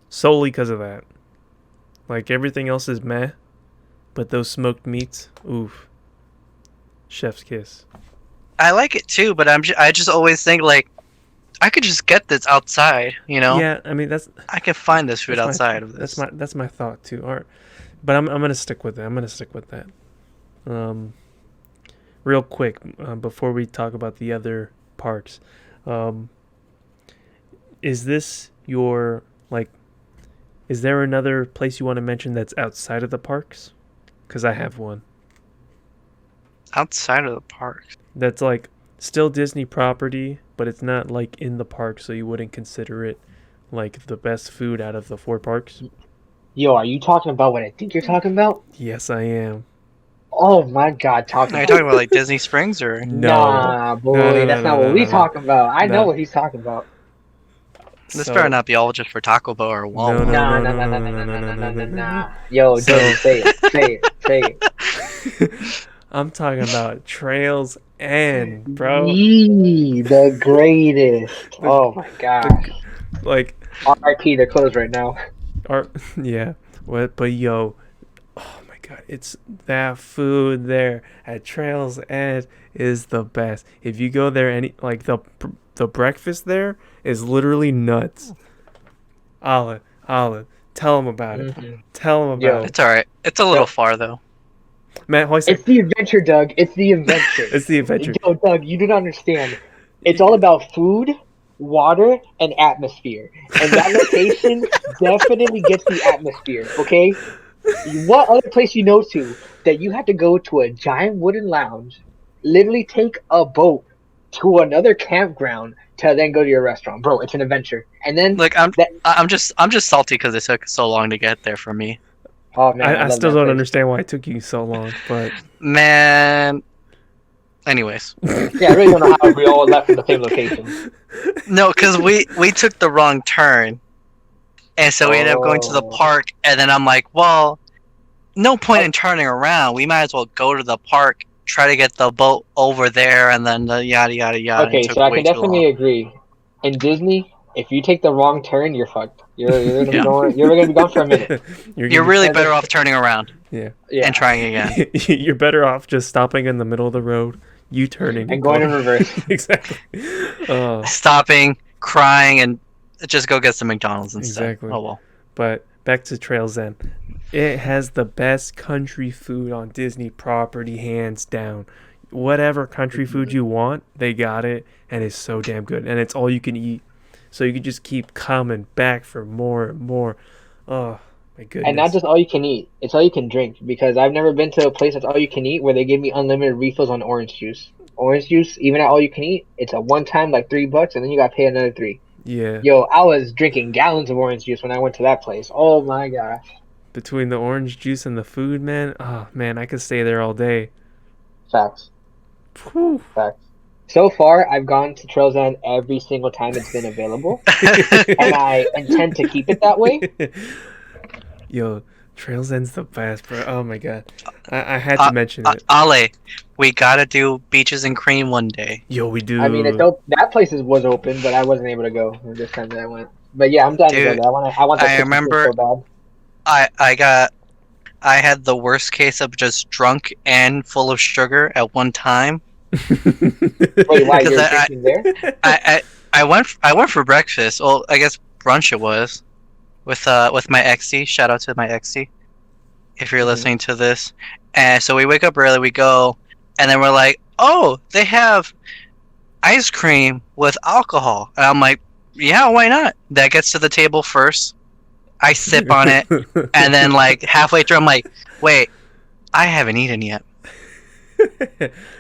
solely because of that. Like everything else is meh, but those smoked meats, oof, chef's kiss. I like it too, but I just always think like I could just get this outside. You know, Yeah, I mean I can find this food that's my outside of this. that's my thought too. All right, but I'm gonna stick with it. I'm gonna stick with that. Um, real quick before we talk about the other parts, um, is this your like? Is there another place you want to mention that's outside of the parks? Because I have one Outside of the park. that's like still Disney property, but it's not like in the park, so you wouldn't consider it like the best food out of the 4 parks. Yo, are you talking about what I think you're talking about? Yes, I am. Oh my God, talk Are you about talking it. about like Disney Springs or? No, Nah, no, boy, no, that's no, not no, what no, we no, talking about. I know no. what he's talking about. This better So not be all just for Taco Bell or no, Wawa. no, Nah, no, nah, no, nah, nah, no, nah, no, nah, no, nah, no, nah, no, nah, no, no. nah. Yo, Jordan, So say it, say it, say it. I'm talking about Trails End, bro. Yee, the greatest. The Oh my the gosh. like R.I.P. They're closed right now. our yeah. What? But yo, oh my god, it's that food there at Trails End is the best. If you go there, any like the breakfast there is literally nuts. Olive, tell them about it. Hmm. Tell them about Yo, it. It's all right. It's a little yo, far though. Matt Hoyser, it's the adventure, Doug. It's the adventure. it's the adventure. Yo, Doug, you do not understand. It's all about food, water, and atmosphere. And that location definitely gets the atmosphere, okay? What other place you know to that you have to go to a giant wooden lounge, literally take a boat to another campground to then go to your restaurant? Bro, it's an adventure. And then Like that I'm just salty because it took so long to get there for me. oh man, I I love still that don't place. understand why it took you so long, but Man. Anyways, Yeah, I really don't know how we all left from the same location. no, because we took the wrong turn, and so we ended up going to the Oh. park, and then I'm like, well, no point Oh, in turning around. We might as well go to the park, try to get the boat over there, and then the yada yada yada. It okay, took so I way can too long. definitely agree. In Disney, if you take the wrong turn, you're fucked. You're gonna be Yeah, going. You're gonna be gone for a minute. you're you're gonna really And better then, off turning around yeah. and yeah, trying again. You're better off just stopping in the middle of the road, you turning and and going in going. reverse. Exactly. Oh, Stopping, crying, and just go get some McDonald's instead. exactly. Oh well. But back to Trails End. It has the best country food on Disney property, hands down. Whatever country food you want, they got it, and it's so damn good. And it's all you can eat. So you can just keep coming back for more and more. Oh, my And not goodness. just all you can eat, it's all you can drink. Because I've never been to a place that's all you can eat where they give me unlimited refills on orange juice. Orange juice, even at all you can eat, it's a one time like $3, and then you gotta pay another three. Yeah. Yo, I was drinking gallons of orange juice when I went to that place. Oh my gosh, Between the orange juice and the food, man, oh, man, I could stay there all day. facts, Whew. facts. So far, I've gone to Trails End every single time it's been available, and I intend to keep it that way. Yo, Trails End's the best, bro. Oh my god. I had to mention it. Ale, we gotta do beaches and cream one day. Yo, we I mean, it's do. that place was open, but I wasn't able to go this time that I went. But yeah, I'm down to go Dude, there. I want that I Christmas food remember so bad. I had the worst case of just drunk and full of sugar at one time. Wait, why Because you're drinking there? I went for breakfast. Well, I guess brunch it was with my exie. Shout out to my exie if you're Mhm. listening to this. And so we wake up early, we go, and then we're like, oh, they have ice cream with alcohol. And I'm like, yeah, why not? That gets to the table first. I sip on it, and then like halfway through, I'm like, wait, I haven't eaten yet.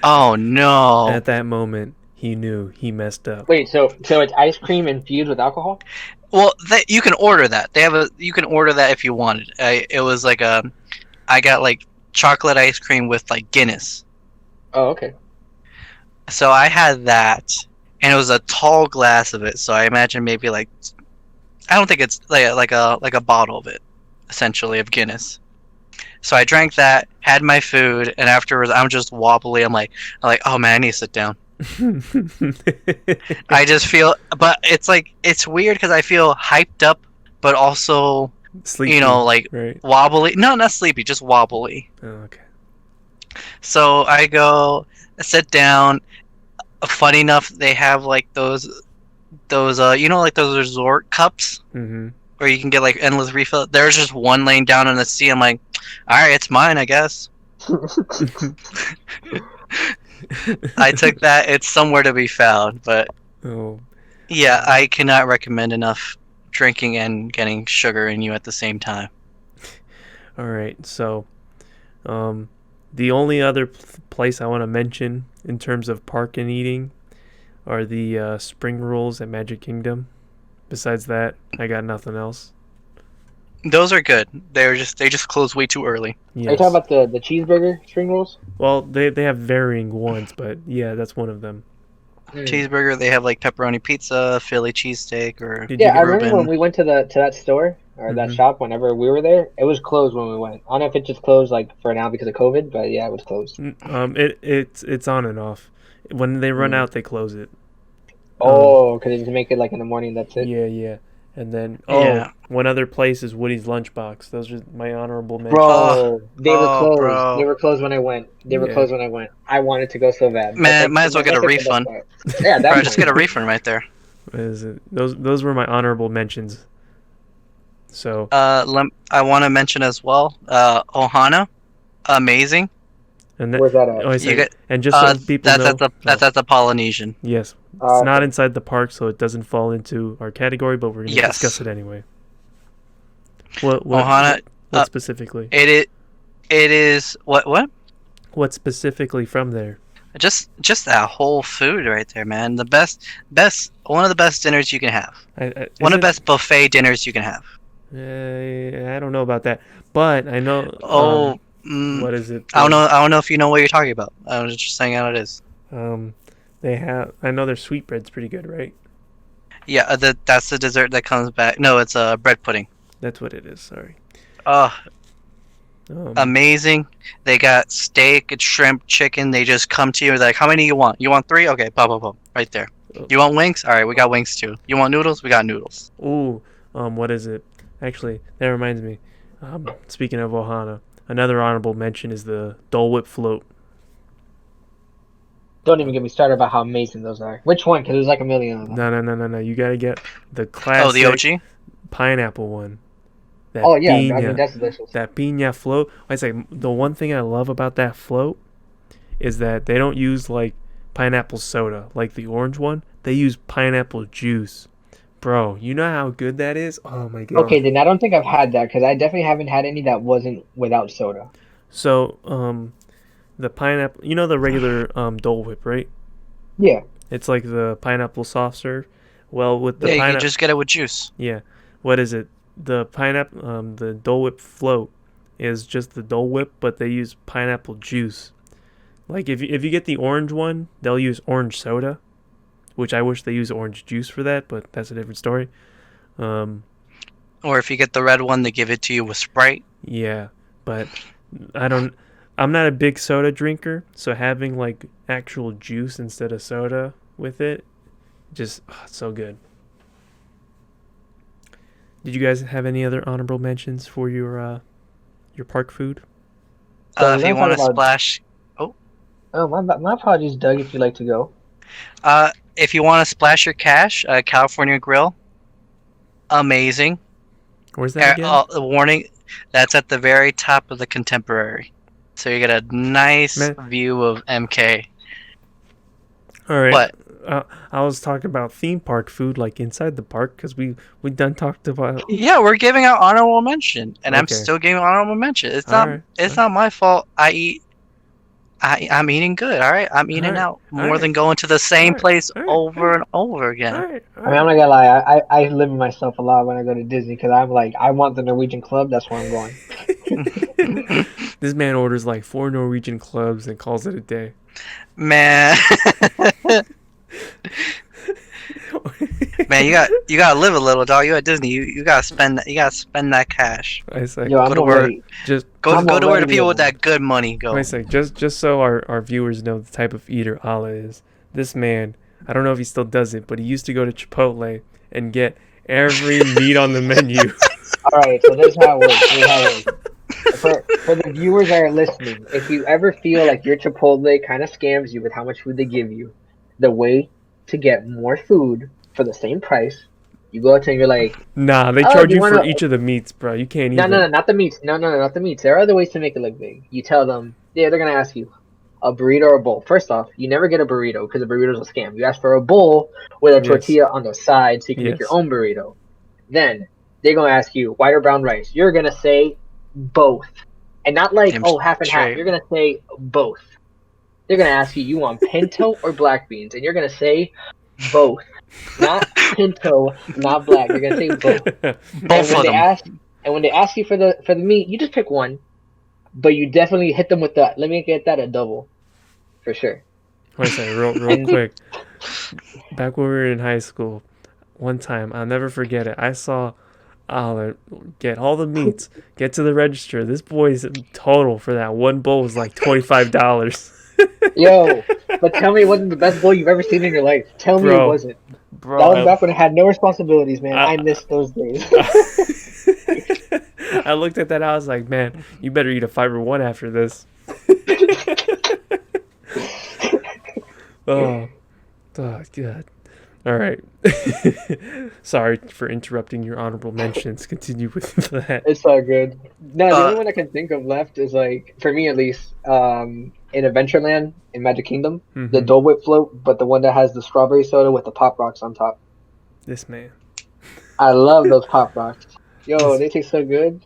Oh no. At that moment, he knew he messed up. Wait, so it's ice cream infused with alcohol? Well, you can order that. You can order that if you wanted. It was like I got like chocolate ice cream with like Guinness. Oh, okay. So I had that, and it was a tall glass of it. So I imagine maybe like I don't think it's like a bottle of it, essentially of Guinness. So I drank that, had my food, and afterwards I'm just wobbly. I'm like, oh man, I need to sit down. I just feel, but it's like it's weird because I feel hyped up, but also Sleepy, like right? wobbly. No, not sleepy, just wobbly. Oh, okay. So I go sit down. Funny enough, they have like those like those resort cups Mm-hmm. where you can get like endless refill. There's just one laying down in the sea. I'm like, all right, it's mine, I guess. I took that. It's somewhere to be found, but Oh, yeah, I cannot recommend enough drinking and getting sugar in you at the same time. All right, so the only other place I want to mention in terms of park and eating are the spring rolls at Magic Kingdom. Besides that, I got nothing else. Those are good. They just close way too early. Are you Yes. talking about the cheeseburger spring rolls? Well, they have varying ones, but yeah, that's one of them. Cheeseburger. They have like pepperoni pizza, Philly cheesesteak, or Did Yeah, you I get? remember when Reuben. we went to that store or that Mhm. shop. Whenever we were there, it was closed when we went. I don't know if it just closed like for now because of COVID, but yeah, it was closed. It's on and off. When they run Mm. out, they close it. Oh, because they just make it like in the morning. That's it. Yeah. And then Yeah. one other place is Woody's Lunchbox. Those are my honorable mentions. Oh, Bro, they were oh, closed. They bro. were closed when I went. They were Yeah. closed when I went. I wanted to go so bad. That's Man, like might as well get a that's like the best refund. part. Yeah, at that Bro, just point. get a refund right there. What is it? Those were my honorable mentions. So I want to mention as well. Ohana, amazing. and that Where's that at? oh I You say get and just so people that's know, that's at the Polynesian. yes, it's not Okay. inside the park, so it doesn't fall into our category, but we're gonna discuss Yes, it anyway. What Ohana. what specifically? It is what? What specifically from there? Just that whole food right there, man. The one of the best dinners you can have. One of the best buffet dinners you can have. I don't know about that, but I know. Oh, What is it? I don't know. I don't know if you know what you're talking about. I was just saying how it is. They have. I know their sweetbread's pretty good, right? Yeah, that's the dessert that comes back. No, it's a bread pudding. That's what it is. Sorry. Oh, Um, amazing. They got steak, and shrimp, chicken. They just come to you like, how many you want? You want 3? Okay, pop, pop, pop, right there. You want wings? All right, we got wings too. You want noodles? We got noodles. Ooh. What is it? Actually, that reminds me. Speaking of Ohana, another honorable mention is the Dole Whip float. Don't even get me started about how amazing those are. Which one? Because there's like a million of them. No. You gotta get the Oh, classic the OG. pineapple one. That Oh yeah, I mean piña, that's delicious. that piña float. I say the one thing I love about that float is that they don't use like pineapple soda like the orange one. They use pineapple juice. Bro, you know how good that is? Oh my god. Okay, then I don't think I've had that because I definitely haven't had any that wasn't without soda. So, the pineapple, you know the regular Dole Whip, right? Yeah. It's like the pineapple soft serve. Well, with the Yeah, you can pineapple, just get it with juice. yeah. What is it? The pineapple, the Dole Whip float is just the Dole Whip, but they use pineapple juice. Like if you get the orange one, they'll use orange soda, which I wish they use orange juice for that, but that's a different story. Um, Or if you get the red one, they give it to you with Sprite. yeah, but I don't. I'm not a big soda drinker, so having like actual juice instead of soda with it, just it's so good. Did you guys have any other honorable mentions for your park food? So If we're you gonna want to talk about. splash, Oh, my apologies, Doug. If you'd like to go. if you want to splash your cash, California Grill, amazing. Where's that again? Warning, that's at the very top of the Contemporary, so you get a nice Man. view of MK. All right. What? I was talking about theme park food, like inside the park, because we done talked about. Yeah, we're giving out honorable mention, and I'm Okay. still giving honorable mention. It's All not right. it's not my fault. I'm eating good. All right, I'm eating right, out all more right, than going to the same all right, place all right, over and over again. All right. I mean, I'm not gonna lie. I limit myself a lot when I go to Disney because I'm like, I want the Norwegian Club. That's where I'm going. This man orders like 4 Norwegian clubs and calls it a day. Man, man, you gotta live a little, dog. You at Disney, you gotta spend that cash. I say Yo, I'm Go to work. already. just Go I'm to where the already people with living. that good money go. I say just so our viewers know the type of eater Allah is. This man, I don't know if he still does it, but he used to go to Chipotle and get every meat on the menu. All right, so this is how it works. This is how it works. For the viewers that are listening, if you ever feel like your Chipotle kind of scams you with how much food they give you, the way to get more food for the same price, you go out and you're like, Nah, they oh, charge do you you for wanna? each of the meats, bro. You can't No, even. no, no, not the meats. No, no, no, not the meats. There are other ways to make it look big. You tell them, yeah, they're gonna ask you a burrito or a bowl. First off, you never get a burrito because a burrito is a scam. You ask for a bowl with a Yes. tortilla on the side so you can make your Yes. own burrito. Then they're gonna ask you white or brown rice. You're gonna say both, and not like Damn half and half. straight. You're gonna say both. They're gonna ask you want pinto or black beans, and you're gonna say both, not pinto, not black. You're gonna say both. Both of them. When they ask you for the meat, you just pick one, but you definitely hit them with the let me get that a double, for sure. Wait a second, real quick. Back when we were in high school, one time, I'll never forget it. I saw Oliver get all the meats, get to the register. This boy's total for that one bowl was like $25. Yo, but tell me it wasn't the best bowl you've ever seen in your life. Tell me it Bro, wasn't. That was back when I had no responsibilities, man. I- I missed those days. I looked at that. I was like, man, you better eat a fiber one after this. Oh, God. All right. Sorry for interrupting your honorable mentions. Continue with that. It's all good. No, the Uh, only one I can think of left is like, for me at least, in Adventureland in Magic Kingdom, the Mhm. Dole Whip float, but the one that has the strawberry soda with the Pop Rocks on top. This man. I love those Pop Rocks. Yo, they taste so good,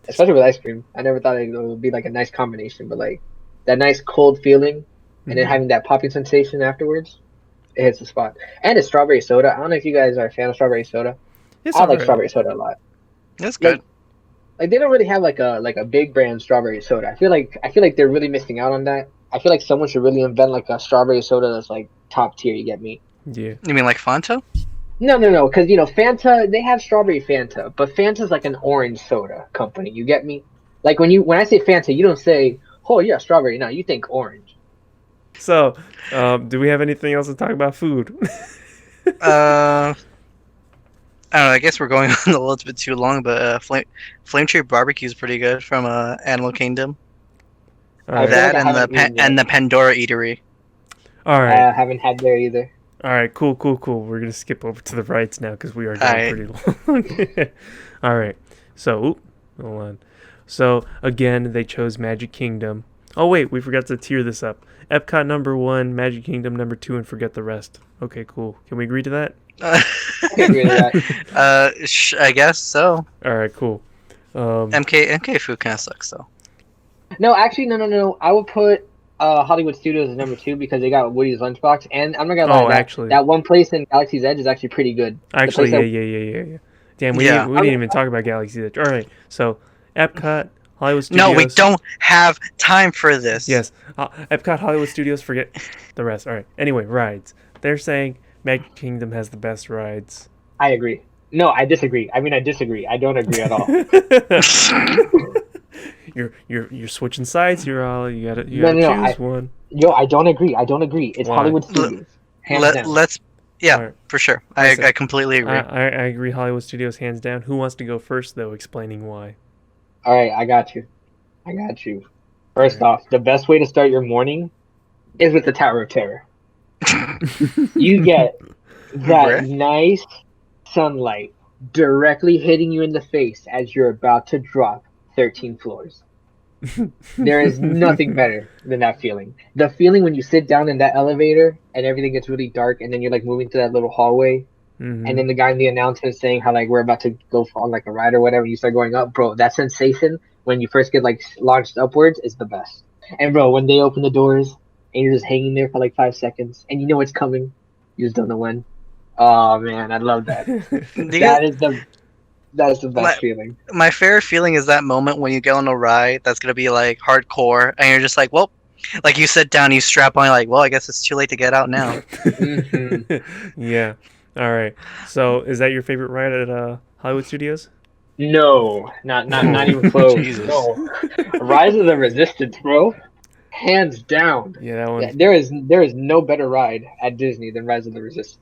especially with ice cream. I never thought it would be like a nice combination, but like that nice cold feeling and then Mhm. having that popping sensation afterwards, it hits the spot. And it's strawberry soda. I don't know if you guys are a fan of strawberry soda. It's I like alright. strawberry soda a lot. That's good. Like they don't really have like a big brand strawberry soda. I feel like they're really missing out on that. I feel like someone should really invent like a strawberry soda that's like top tier. You get me? Yeah. You mean like Fanta? No, because Fanta, they have strawberry Fanta, but Fanta's like an orange soda company. You get me? Like when I say Fanta, you don't say, oh yeah, strawberry. No, you think orange. So, do we have anything else to talk about food? I don't know. I guess we're going on a little bit too long, but Flame Tree Barbecue is pretty good from Animal Kingdom. All I right. feel like That I and haven't eaten yet. the Pandora Eatery. All right. I haven't had there either. All right. Cool. We're gonna skip over to the rides now because we are going Alright. pretty long. All right. So, hold on. So again, they chose Magic Kingdom. Oh wait, we forgot to tier this up. Epcot number 1, Magic Kingdom number 2, and forget the rest. Okay, cool. Can we agree to that? I can agree to that. I guess so. All right, cool. MK food kind of sucks though. No, actually, no. I would put Hollywood Studios as number 2 because they got Woody's Lunchbox, and I'm not gonna lie, actually. that one place in Galaxy's Edge is actually pretty good. Actually, place yeah. Damn, we Yeah. didn't even talk about Galaxy Edge. All right, so Epcot, Hollywood Studios. No, we don't have time for this. Yes, Epcot, Hollywood Studios. Forget the rest. All right. Anyway, rides. They're saying Magic Kingdom has the best rides. I agree. No, I disagree. I disagree. I don't agree at all. You're switching sides here, Ollie. You gotta No, choose one. Yo, I don't agree. It's Why? Hollywood Studios. Hands down. Let's. Yeah, All right. for sure. Listen, I completely agree. I agree. Hollywood Studios, hands down. Who wants to go first, though? Explaining why. All right, I got you. First off, the best way to start your morning is with the Tower of Terror. You get that Bruh. nice sunlight directly hitting you in the face as you're about to drop 13 floors. There is nothing better than that feeling. The feeling when you sit down in that elevator and everything gets really dark and then you're like moving to that little hallway Mhm. and then the guy in the announcement saying how like we're about to go on like a ride or whatever, you start going up, bro. That sensation when you first get like launched upwards is the best. And bro, when they open the doors and you're just hanging there for like 5 seconds and you know it's coming, you just don't know when. Oh man, I love that. That is the best feeling. My favorite feeling is that moment when you get on a ride that's gonna be like hardcore, and you're just like, well, like you sit down, you strap on, you're like, well, I guess it's too late to get out now. Yeah. All right. So, is that your favorite ride at Hollywood Studios? No, not even close. Jesus. No, Rise of the Resistance, bro, hands down. Yeah, that one. There is no better ride at Disney than Rise of the Resistance.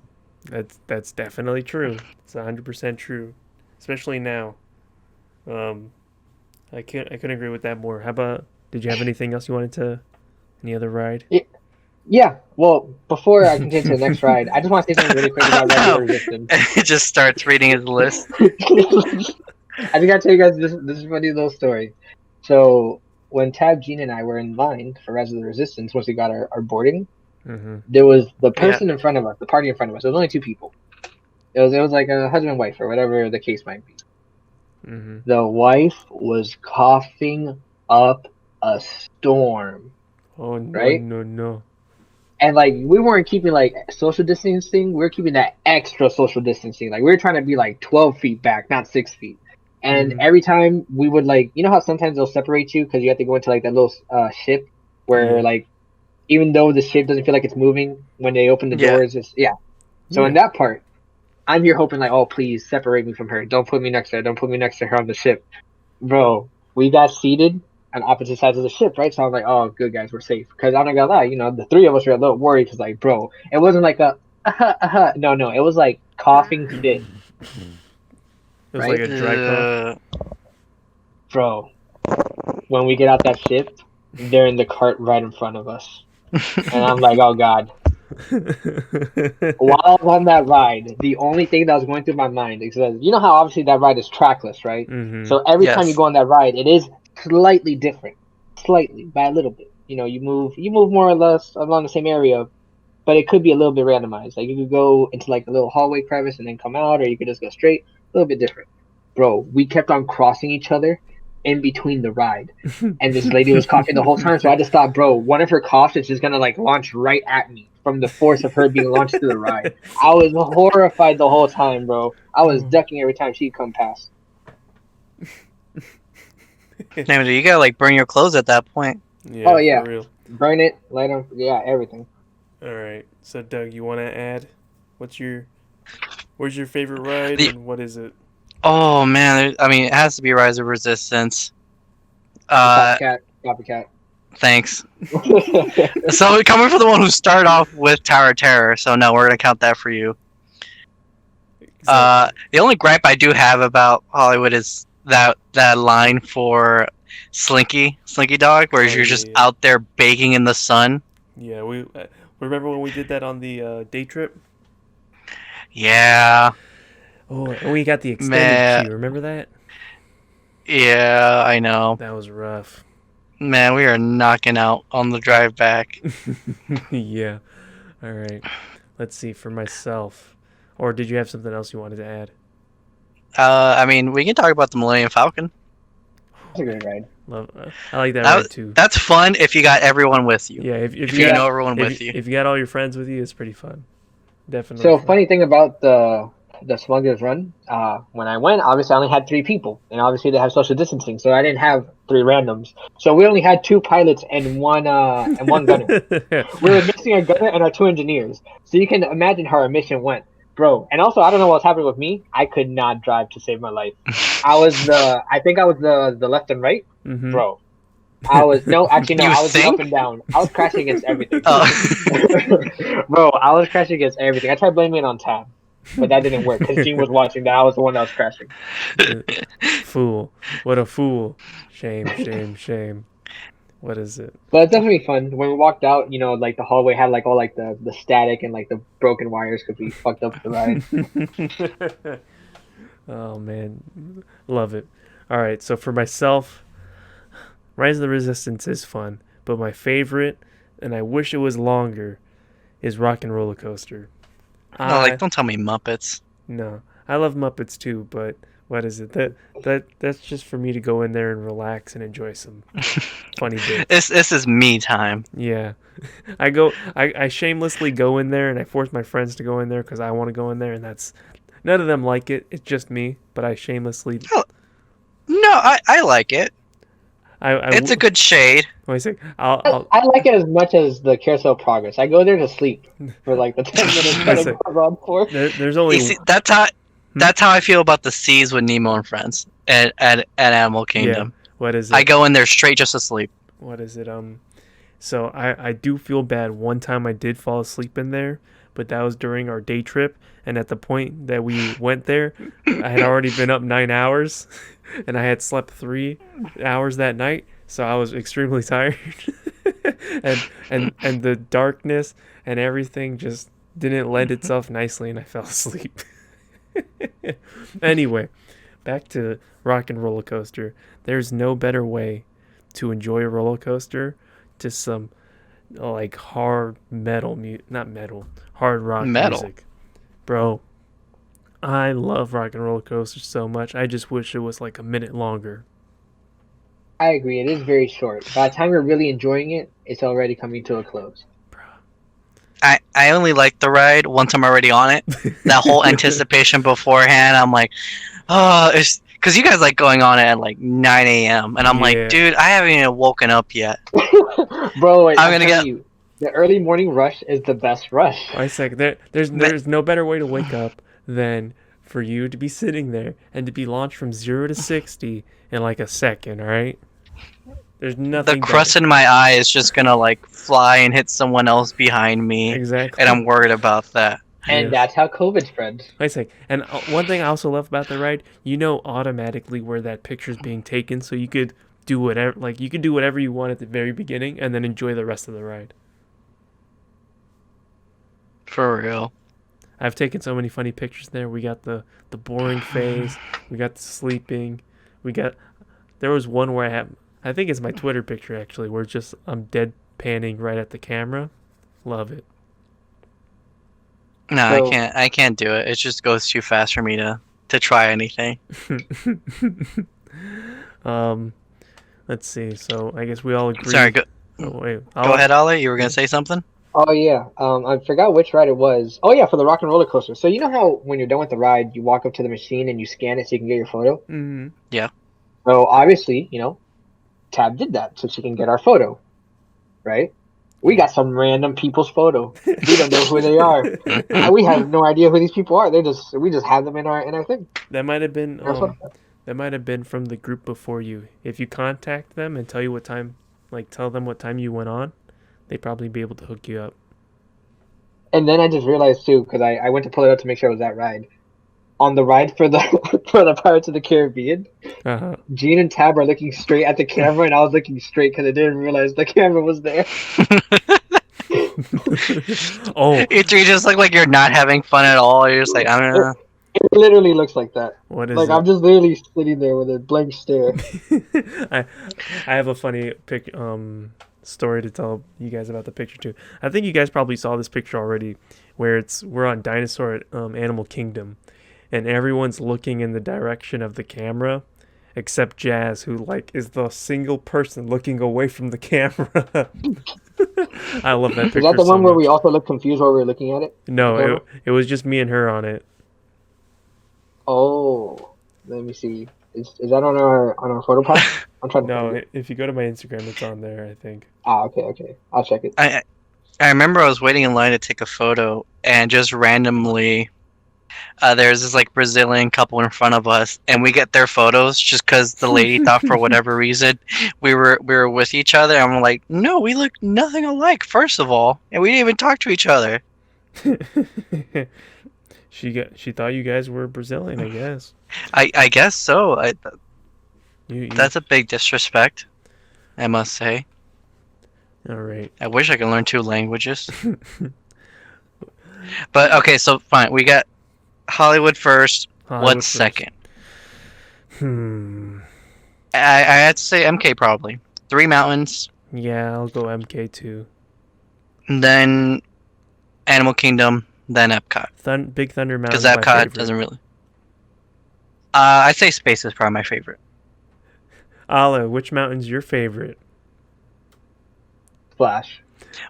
That's definitely true. It's 100% true, especially now. I couldn't agree with that more. How about? Did you have anything else you wanted to? Any other ride? Yeah. Well, before I continue to the next ride, I just want to say something really quick about Rise of the Resistance. It just starts reading his list. I think I'll tell you guys this is a funny little story. So when Tab, Gene, and I were in line for Rise of the Resistance, once we got our boarding, Mm-hmm. there was the person in front of us, the party in front of us. There was only 2 people. It was like a husband and wife or whatever the case might be. Mm-hmm. The wife was coughing up a storm, Oh no right? no no. And like we weren't keeping like social distancing, we were keeping that extra social distancing. Like we were trying to be like 12 feet back, not 6 feet. And Mm-hmm. every time we would like, you know how sometimes they'll separate you because you have to go into like that little ship where Yeah. like even though the ship doesn't feel like it's moving when they open the Yeah. doors, it's yeah. So in Yeah. that part, I'm here hoping like, oh please separate me from her. Don't put me next to her. Don't put me next to her on the ship, bro. We got seated on opposite sides of the ship, right? So I'm like, oh, good guys, we're safe. Because I'm not gonna lie, the three of us were a little worried because, like, bro, it wasn't like a no, no, it was like coughing fit, It was like right, a dry cough. bro. When we get out that ship, they're in the cart right in front of us, and I'm like, oh god. While I was on that ride, the only thing that was going through my mind is that you know how obviously that ride is trackless, right? Mm-hmm. So every time you Yes. go on that ride, it is slightly different, slightly by a little bit. You move more or less along the same area, but it could be a little bit randomized. Like you could go into like a little hallway crevice and then come out, or you could just go straight. A little bit different, bro. We kept on crossing each other in between the ride, and this lady was coughing the whole time. So I just thought, bro, one of her coughs is just gonna like launch right at me from the force of her being launched through the ride. I was horrified the whole time, bro. I was Oh. ducking every time she'd come past. Damn it, you gotta like burn your clothes at that point. Oh Yeah, for yeah, real. burn it, light them, yeah, everything. All right. So Doug, you want to add? What's your Where's your favorite ride The and what is it? Oh man, I mean it has to be Rise of Resistance. Uh, Copycat, copycat. thanks. So coming from the one who started off with Tower of Terror, so no, we're gonna count that for you. Exactly. The only gripe I do have about Hollywood is that line for Slinky Dog, where Oh you're yeah, just yeah. out there baking in the sun. Yeah, we remember when we did that on the day trip? Yeah, Oh, and we got the extended man. queue. Remember that? Yeah, I know. That was rough. Man, we are knocking out on the drive back. Yeah. All right. Let's see for myself. Or did you have something else you wanted to add? I mean, we can talk about the Millennium Falcon. That's a good ride. Love. I like that That ride too. that's fun if you got everyone with you. Yeah. If If you you got know everyone if with you. if you got all your friends with you, it's pretty fun. Definitely So fun. funny thing about the Smuggler's Run, when I went, obviously I only had 3 people, and obviously they have social distancing, so I didn't have three randoms. So we only had two pilots and one gunner. We were missing a gunner and our two engineers. So you can imagine how our mission went, bro. And also, I don't know what's happening with me. I could not drive to save my life. I think I was the left and right, Mm-hmm. bro. I was no, actually no, You I was the up think? and down. I was crashing against everything. Oh. Bro, I was crashing against everything. I tried blaming it on Tab, but that didn't work because Gene was watching that. I was the one that was crashing. Fool. What a fool. Shame, shame, shame. What is it? But it's definitely fun. When we walked out, like the hallway had like all like the static and like the broken wires because we fucked up the ride. Oh man, love it. All right, so for myself, Rise of the Resistance is fun, but my favorite, and I wish it was longer, is Rock and Roller Coaster. No, like I don't tell me Muppets. No, I love Muppets too, but what is it? That's just for me to go in there and relax and enjoy some funny bits. This is me time. Yeah, I shamelessly go in there and I force my friends to go in there because I want to go in there, and that's none of them like it. It's just me, but I shamelessly. Oh, no, I like it. It's a What good shade. do I say? I like it as much as the Carousel Progress. I go there to sleep for like the 10 minutes I that I say go on for. there's You only see, that's how I feel about the seas with Nemo and friends at Animal yeah. Kingdom. What is I it? go in there straight just to sleep. What is it? So I do feel bad. One time I did fall asleep in there, but that was during our day trip. And at the point that we went there, I had already been up 9 hours, and I had slept 3 hours that night. So I was extremely tired, and the darkness and everything just didn't lend itself nicely, and I fell asleep. Anyway, back to Rock and Roller Coaster. There's no better way to enjoy a roller coaster to some like hard metal not metal, hard rock Metal. music. Bro, I love Rock and Roller Coaster so much. I just wish it was like a minute longer. I agree. It is very short. By the time you're really enjoying it, it's already coming to a close. I only like the ride once I'm already on it. That whole anticipation beforehand, I'm like, oh, it's because you guys like going on it at like 9 a.m. and I'm Yeah. like, dude, I haven't even woken up yet. Bro, I'm gonna get. you, the early morning rush is the best rush. I say there's no better way to wake up than for you to be sitting there and to be launched from 0 to 60 in like a second. All right. There's The nothing crust better. in my eye is just gonna like fly and hit someone else behind me, Exactly. and I'm worried about that. And Yes. that's how COVID spreads. I say, and one thing I also love about the ride, you know automatically where that picture's being taken, so you could do whatever, like you could do whatever you want at the very beginning, and then enjoy the rest of the ride. For real. I've taken so many funny pictures there. We got the boring phase, we got the sleeping, we got. There was one where I think it's my Twitter picture actually, where it's just I'm dead panning right at the camera. Love it. No, So- I can't do it. It just goes too fast for me to try anything. Let's see. So I guess we all agree. Sorry, go Oh, wait, ahead, Ollie. You were gonna say something? Oh yeah, I forgot which ride it was. Oh yeah, for the Rock and Roller Coaster. So you know how when you're done with the ride, you walk up to the machine and you scan it so you can get your photo. Mm-hmm. So obviously, Tab did that so she can get our photo, right? We got some random people's photo. We don't know who they are. We have no idea who these people are. We just have them in our thing. That might have been Our photo. that might have been from the group before you. If you contact them and tell you what time, like tell them what time you went on, they'd probably be able to hook you up. And then I just realized too, because I went to pull it up to make sure it was that ride. On the ride for the for the Pirates of the Caribbean, Uh-huh. Gene and Tab are looking straight at the camera, and I was looking straight because I didn't realize the camera was there. Oh, You three just look like you're not having fun at all. You're just like, I don't know. It literally looks like that. what is Like it? I'm just literally sitting there with a blank stare. I have a funny story to tell you guys about the picture too. I think you guys probably saw this picture already, where we're on Dinosaur at Animal Kingdom, and everyone's looking in the direction of the camera, except Jazz, who like is the single person looking away from the camera. I love that picture. Is that the so one where much. we also looked confused while we were looking at it? No, it was just me and her on it. Oh, let me see. Is that on our photo pack? I'm trying to. No, find it. if you go to my Instagram, it's on there. I think. Okay. I'll check it. I remember I was waiting in line to take a photo, and just randomly, there's this like Brazilian couple in front of us, and we get their photos just because the lady thought for whatever reason we were with each other. And I'm like, no, we look nothing alike. First of all, and we didn't even talk to each other. She thought you guys were Brazilian, I guess. I guess so. You That's a big disrespect, I must say. all right. I wish I could learn 2 languages. But okay, so fine. We got Hollywood first. Hollywood What's first. second? Hmm. I had to say MK probably. 3 Mountains, Yeah, I'll go MK2. then Animal Kingdom, then Epcot. Big Thunder Mountain. Because Epcot doesn't really. I'd say Space is probably my favorite. Ala, which mountain's your favorite? Splash.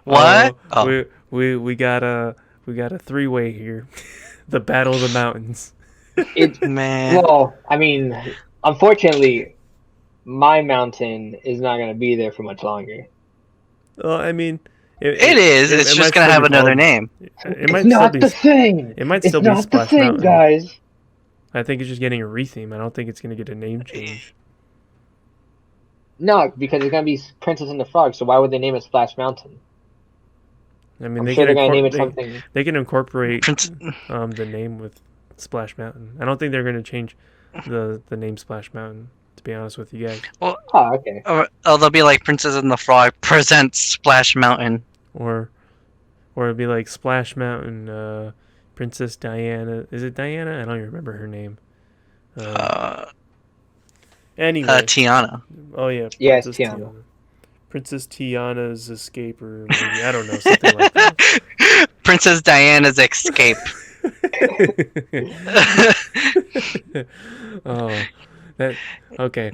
What? Oh, we got a 3-way here. The Battle of the Mountains. It Man. well, I mean, unfortunately, my mountain is not gonna be there for much longer. Well, I mean, It is. It's might just gonna still have be another called- name. It It's might still not be. the same. It might It's still be not the Splash same, Mountain. guys. I think it's just getting a retheme. I don't think it's gonna get a name change. No, because it's gonna be Princess and the Frog. So why would they name it Splash Mountain? I mean, I'm they sure can they're gonna name it they, something. they can incorporate Prince. the name with Splash Mountain. I don't think they're gonna change the name Splash Mountain. To be honest with you guys, Oh, okay. Or they'll be like Princess and the Frog presents Splash Mountain. or it'd be like Splash Mountain, Princess Diana. Is it Diana? I don't even remember her name. Anyway, Tiana. oh yeah, Yeah, it's Princess Tiana. Princess Tiana's escape, or maybe I don't know, something like that. Princess Diana's escape. Oh, that okay.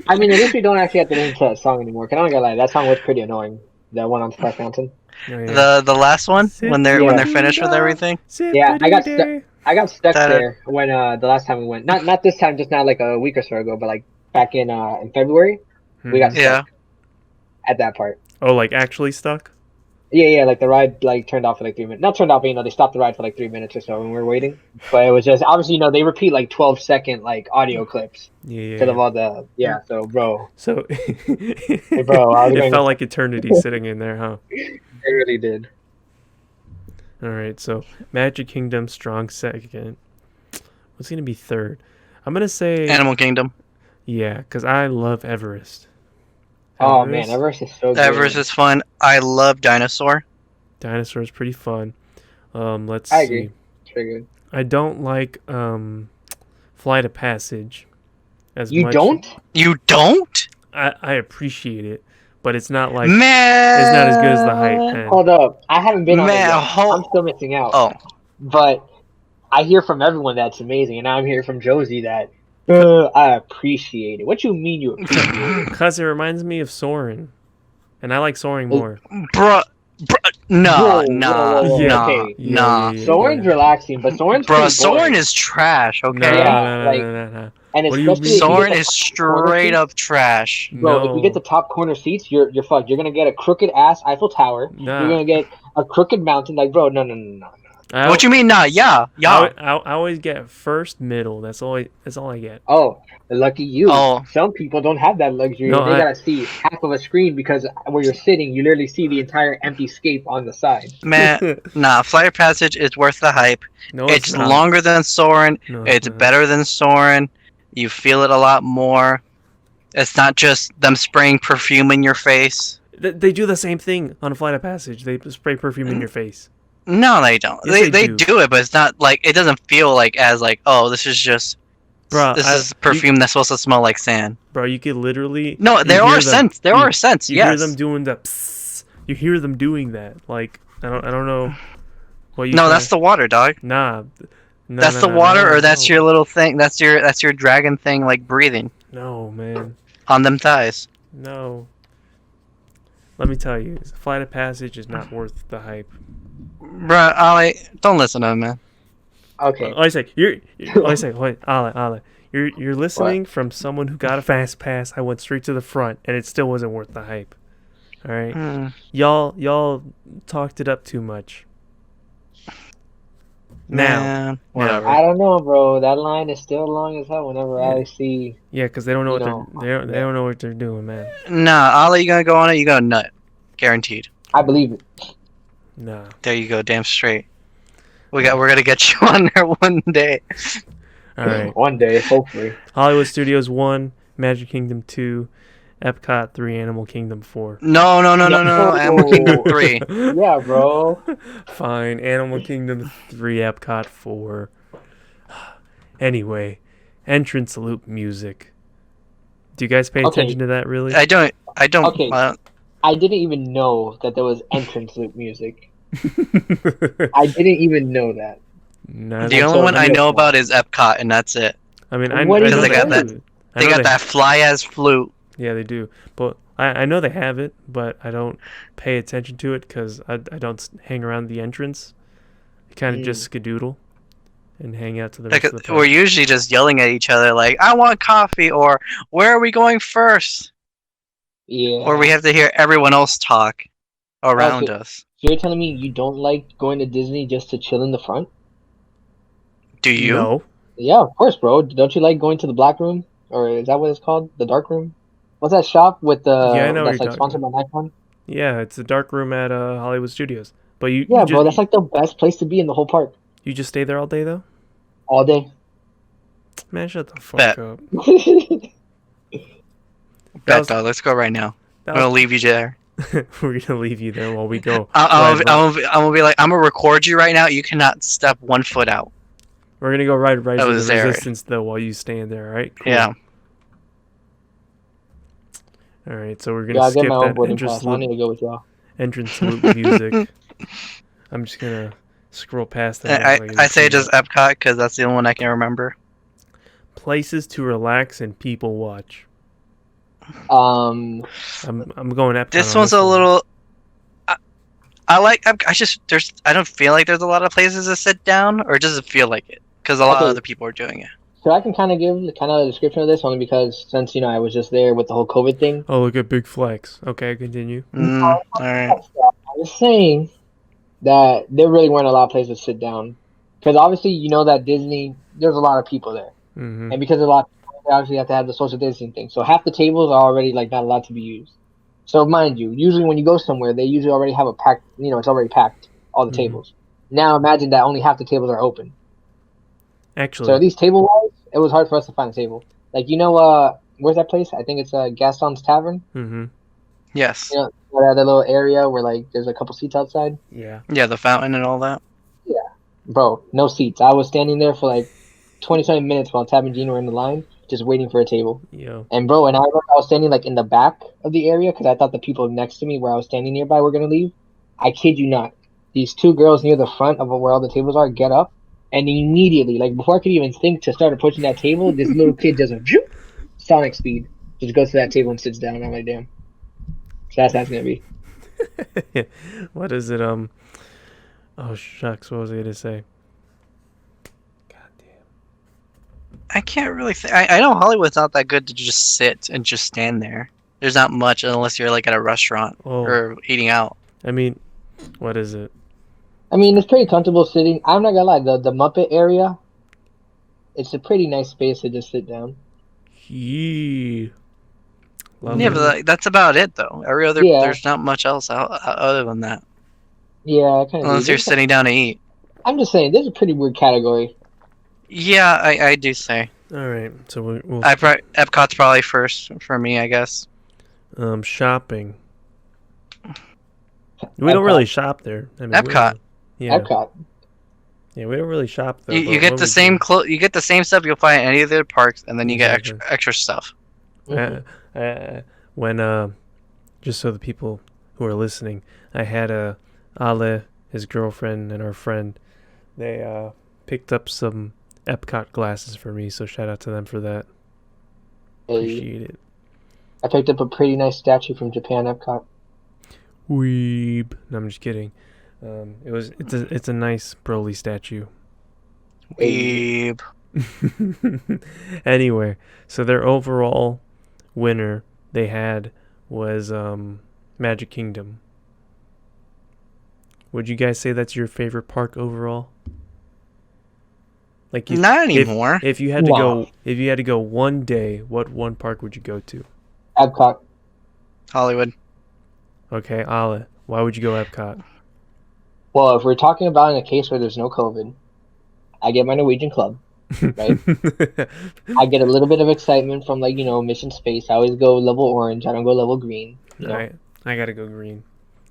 I mean, at least we don't actually have to listen to that song anymore. Can I not gonna lie, that song was pretty annoying. That one on Splash Mountain. Oh yeah. The last one when they're finished with Zippity-doo-dah, everything. Yeah, zippity-day. I got stuck That there when the last time we went. Not this time, just not like a week or so ago, but like back in February, we got Mhm. yeah. stuck at that part. Oh, like actually stuck? Yeah, like the ride like turned off for like 3 minutes. Not turned off, but they stopped the ride for like 3 minutes or so when we were waiting. But it was just obviously they repeat like 12-second like audio clips because Yeah. of all the So bro, So hey, bro, I was it going. felt like eternity sitting in there, huh? It really did. All right, so Magic Kingdom strong second. What's gonna be third? I'm gonna say Animal Kingdom. yeah, because I love Everest. Oh man, Everest is so good. Everest is fun. I love Dinosaur. Dinosaur is pretty fun. Let's I see. agree. It's pretty good. I don't like Flight of Passage as You much. don't? You don't? I appreciate it, but it's not like Man, it's not as good as the hype, man. Hold up, I haven't been on it Man, yet. I'm still missing out. Oh, But I hear from everyone that's amazing, and now I'm hearing from Josie that I appreciate it. What you mean you appreciate it? Because it reminds me of Soarin', and I like Soaring more. bruh, nah, Whoa, nah, whoa, Yeah. nah, okay. nah. Soaring's relaxing, but Soaring's Bruh, pretty Soren boring. is trash, okay? No, Yeah, no, like- no, no, no. And What do you especially mean? if you get Soren the is top corner straight seats- up trash. Bro, if you get the top corner seats, you're fucked. You're gonna get a crooked ass Eiffel Tower. Nah. You're gonna get a crooked mountain. Like, bro, no. What you mean, nah? Yeah. I always get first, middle. That's all I get. Oh, lucky you. Oh. Some people don't have that luxury. No, They I- gotta see half of a screen because where you're sitting, you literally see the entire empty scape on the side. Man, nah, Flight of Passage is worth the hype. No, It's not. longer than Soren. No, It's not. better than Soren. You feel it a lot more. It's not just them spraying perfume in your face. They do the same thing on a Flight of Passage. They spray perfume in your face. No, they don't. Yes, they do. do it, but it's not like it doesn't feel like as like oh this is just Bruh, this is perfume that's supposed to smell like sand. Bro, you could literally. No, you there hear are them- scents. There you- are scents. You Yes. hear them doing the. Psst. You hear them doing that. Like I don't know. What you No, kinda- that's the water, dog. nah. No, That's no, the no, water, no, or that's no. your little thing. That's your dragon thing, like breathing No, man. on them thighs. No. Let me tell you, Flight of Passage is not worth the hype. Bruh, Ali, don't listen to him, man. Okay. I say wait, Ale, you're listening from someone who got a fast pass. I went straight to the front, and it still wasn't worth the hype. All right, Hmm. y'all talked it up too much. Now, Man, whatever. I don't know, bro. That line is still long as hell whenever Yeah. I see. yeah, because they don't know You what they don't know what they're doing, man. Nah, Ali, you gonna go on it? You gonna nut, guaranteed. I believe it. Nah. There you go, damn straight. We're gonna get you on there one day. All right. One day, hopefully. Hollywood Studios 1, Magic Kingdom 2, Epcot 3, Animal Kingdom 4. No, Animal Kingdom 3. Yeah, bro. Fine, Animal Kingdom 3, Epcot 4. Anyway, entrance loop music. Do you guys pay Okay. attention to that, really? I don't. Okay. I didn't even know that there was entrance loop music. I didn't even know that. No, The only one I know about is Epcot, and that's it. I mean, I What know is they it? have They it. I They know got that fly ass flute. Yeah, they do. But I know they have it, but I don't pay attention to it because I don't hang around the entrance. I kind of just skedoodle and hang out to the rest of the We're park. usually just yelling at each other like, "I want coffee," or "Where are we going first?" Yeah. Or we have to hear everyone else talk around Okay. us. So you're telling me you don't like going to Disney just to chill in the front? Do you? No. Yeah, of course, bro. Don't you like going to the black room? Or is that what it's called? The dark room? What's that shop with the Yeah, I know what that's you're like talking sponsored by Nikon? Yeah, it's a dark room at Hollywood Studios. But you Yeah, you bro, that's just like the best place to be in the whole park. you just stay there all day though. All day. Man, shut the fuck Bet. up. Bet, dog. Let's go right now. I'm gonna leave you there. We're gonna leave you there while we go. I'm ride gonna be like, I'm gonna record you right now. You cannot step 1 foot out. We're gonna go ride Rise That of was the there. Resistance though while you stand there, all right? Cool. Yeah. All right, so we're Yeah, gonna I'll get skip my own that boarding pass. I don't need loop, to go with y'all. entrance loop music. I'm just gonna scroll past them. I say just Epcot because that's the only one I can remember. Places to relax and people watch. Um, I'm going Epcot. This on one's this a one. little. I like. I don't feel like there's a lot of places to sit down, or does it feel like it? Because a lot of Okay. other people are doing it. so I can kind of give kind of a description of this only because since I was just there with the whole COVID thing. Oh, look at Big Flex. Okay, continue. All right. I was saying that there really weren't a lot of places to sit down because obviously you know that Disney there's a lot of people there, Mm-hmm. and because there's a lot, they obviously have to have the social distancing thing. So half the tables are already like not allowed to be used. So mind you, usually when you go somewhere, they usually already have a packed. It's already packed all the Mhm. tables. Now imagine that only half the tables are open. So Actually, these table wise, it was hard for us to find a table. Like where's that place? I think it's Gaston's Tavern. mm-hmm. Yes. Where that little area where like there's a couple seats outside. Yeah. Yeah, the fountain and all that. Bro, no seats. I was standing there for like 27 minutes while Tab and Gene were in the line, just waiting for a table. Yo. And bro, and I remember I was standing like in the back of the area because I thought the people next to me where I was standing nearby were gonna leave. I kid you not. These two girls near the front of where all the tables are get up, and immediately, like before I could even think to start approaching that table, this little kid just whoop, sonic speed, just goes to that table and sits down. I'm like, damn. So that's how it's gonna be. What is it? Oh shucks, what was I gonna say? God damn. I can't really. I know Hollywood's not that good to just sit and just stand there. There's not much unless you're like at a restaurant Oh, or eating out. I mean, what is it? I mean, it's pretty comfortable sitting. I'm not gonna lie, the Muppet area, it's a pretty nice space to just sit down. Yee. Love Yeah, it. but that's about it though. Yeah. There's not much else other than that, Yeah, I kind of. unless you're sitting down to eat. I'm just saying, there's a pretty weird category. Yeah, I do say. All right, so we'll Epcot's probably first for me, I guess. shopping. We don't really shop there. I mean, Epcot. Yeah. Epcot. Yeah, we don't really shop there. You get the same you get the same stuff you'll find at any of the parks, and then you get Exactly. extra stuff. When just so the people who are listening, I had Ale, his girlfriend, and our friend. They picked up some Epcot glasses for me, so shout out to them for that. Appreciate it. I picked up a pretty nice statue from Japan Epcot. Weeb. No, I'm just kidding. It's a nice Broly statue. Weeb. Anyway, so their overall winner they had was Magic Kingdom. Would you guys say that's your favorite park overall? Like Not anymore. If you had to go one day, what one park would you go to? Epcot. Hollywood. Okay, Ale, why would you go Epcot? Well, if we're talking about in a case where there's no COVID, I get my Norwegian club, right? I get a little bit of excitement from Mission Space. I always go level orange. I don't go level green. Alright, I gotta go green.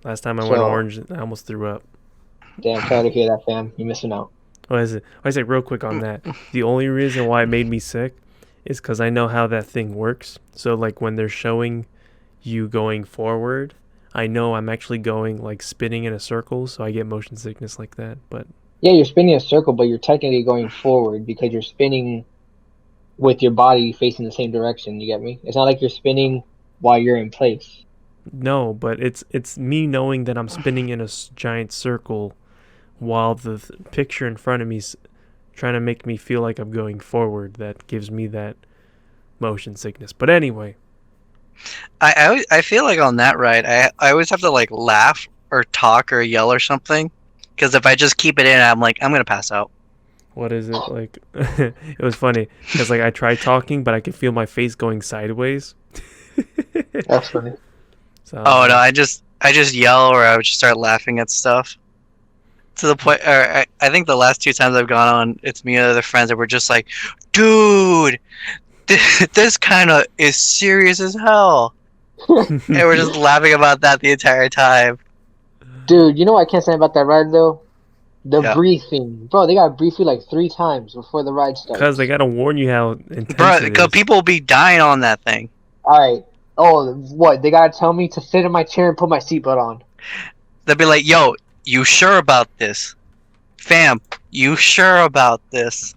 Last time I went orange, I almost threw up. Damn, sorry to hear that, fam. You're missing out. What is it? I say real quick on that. The only reason why it made me sick is because I know how that thing works. So like when they're showing you going forward, I know I'm actually going like spinning in a circle, so I get motion sickness like that. But yeah, you're spinning a circle, but you're technically going forward because you're spinning with your body facing the same direction. You get me? It's not like you're spinning while you're in place. no, but it's me knowing that I'm spinning in a giant circle while the picture in front of me's trying to make me feel like I'm going forward. That gives me that motion sickness. But anyway. I feel like on that ride, I always have to like laugh or talk or yell or something, because if I just keep it in, I'm gonna pass out. What is it like? It was funny because like I tried talking, but I could feel my face going sideways. That's funny. So, Oh no, I just yell or I would just start laughing at stuff. To the point, or I think the last 2 times I've gone on, it's me and other friends that were just like, dude, this kind of is serious as hell. And we're just laughing about that the entire time. Dude, you know what I can't say about that ride though? The Yeah. briefing. Bro, they gotta brief you like 3 times before the ride starts. because they gotta warn you how intense Bro, it because is. people will be dying on that thing. Alright. Oh, what? They gotta tell me to sit in my chair and put my seatbelt on. They'll be like, yo, you sure about this? Fam, you sure about this?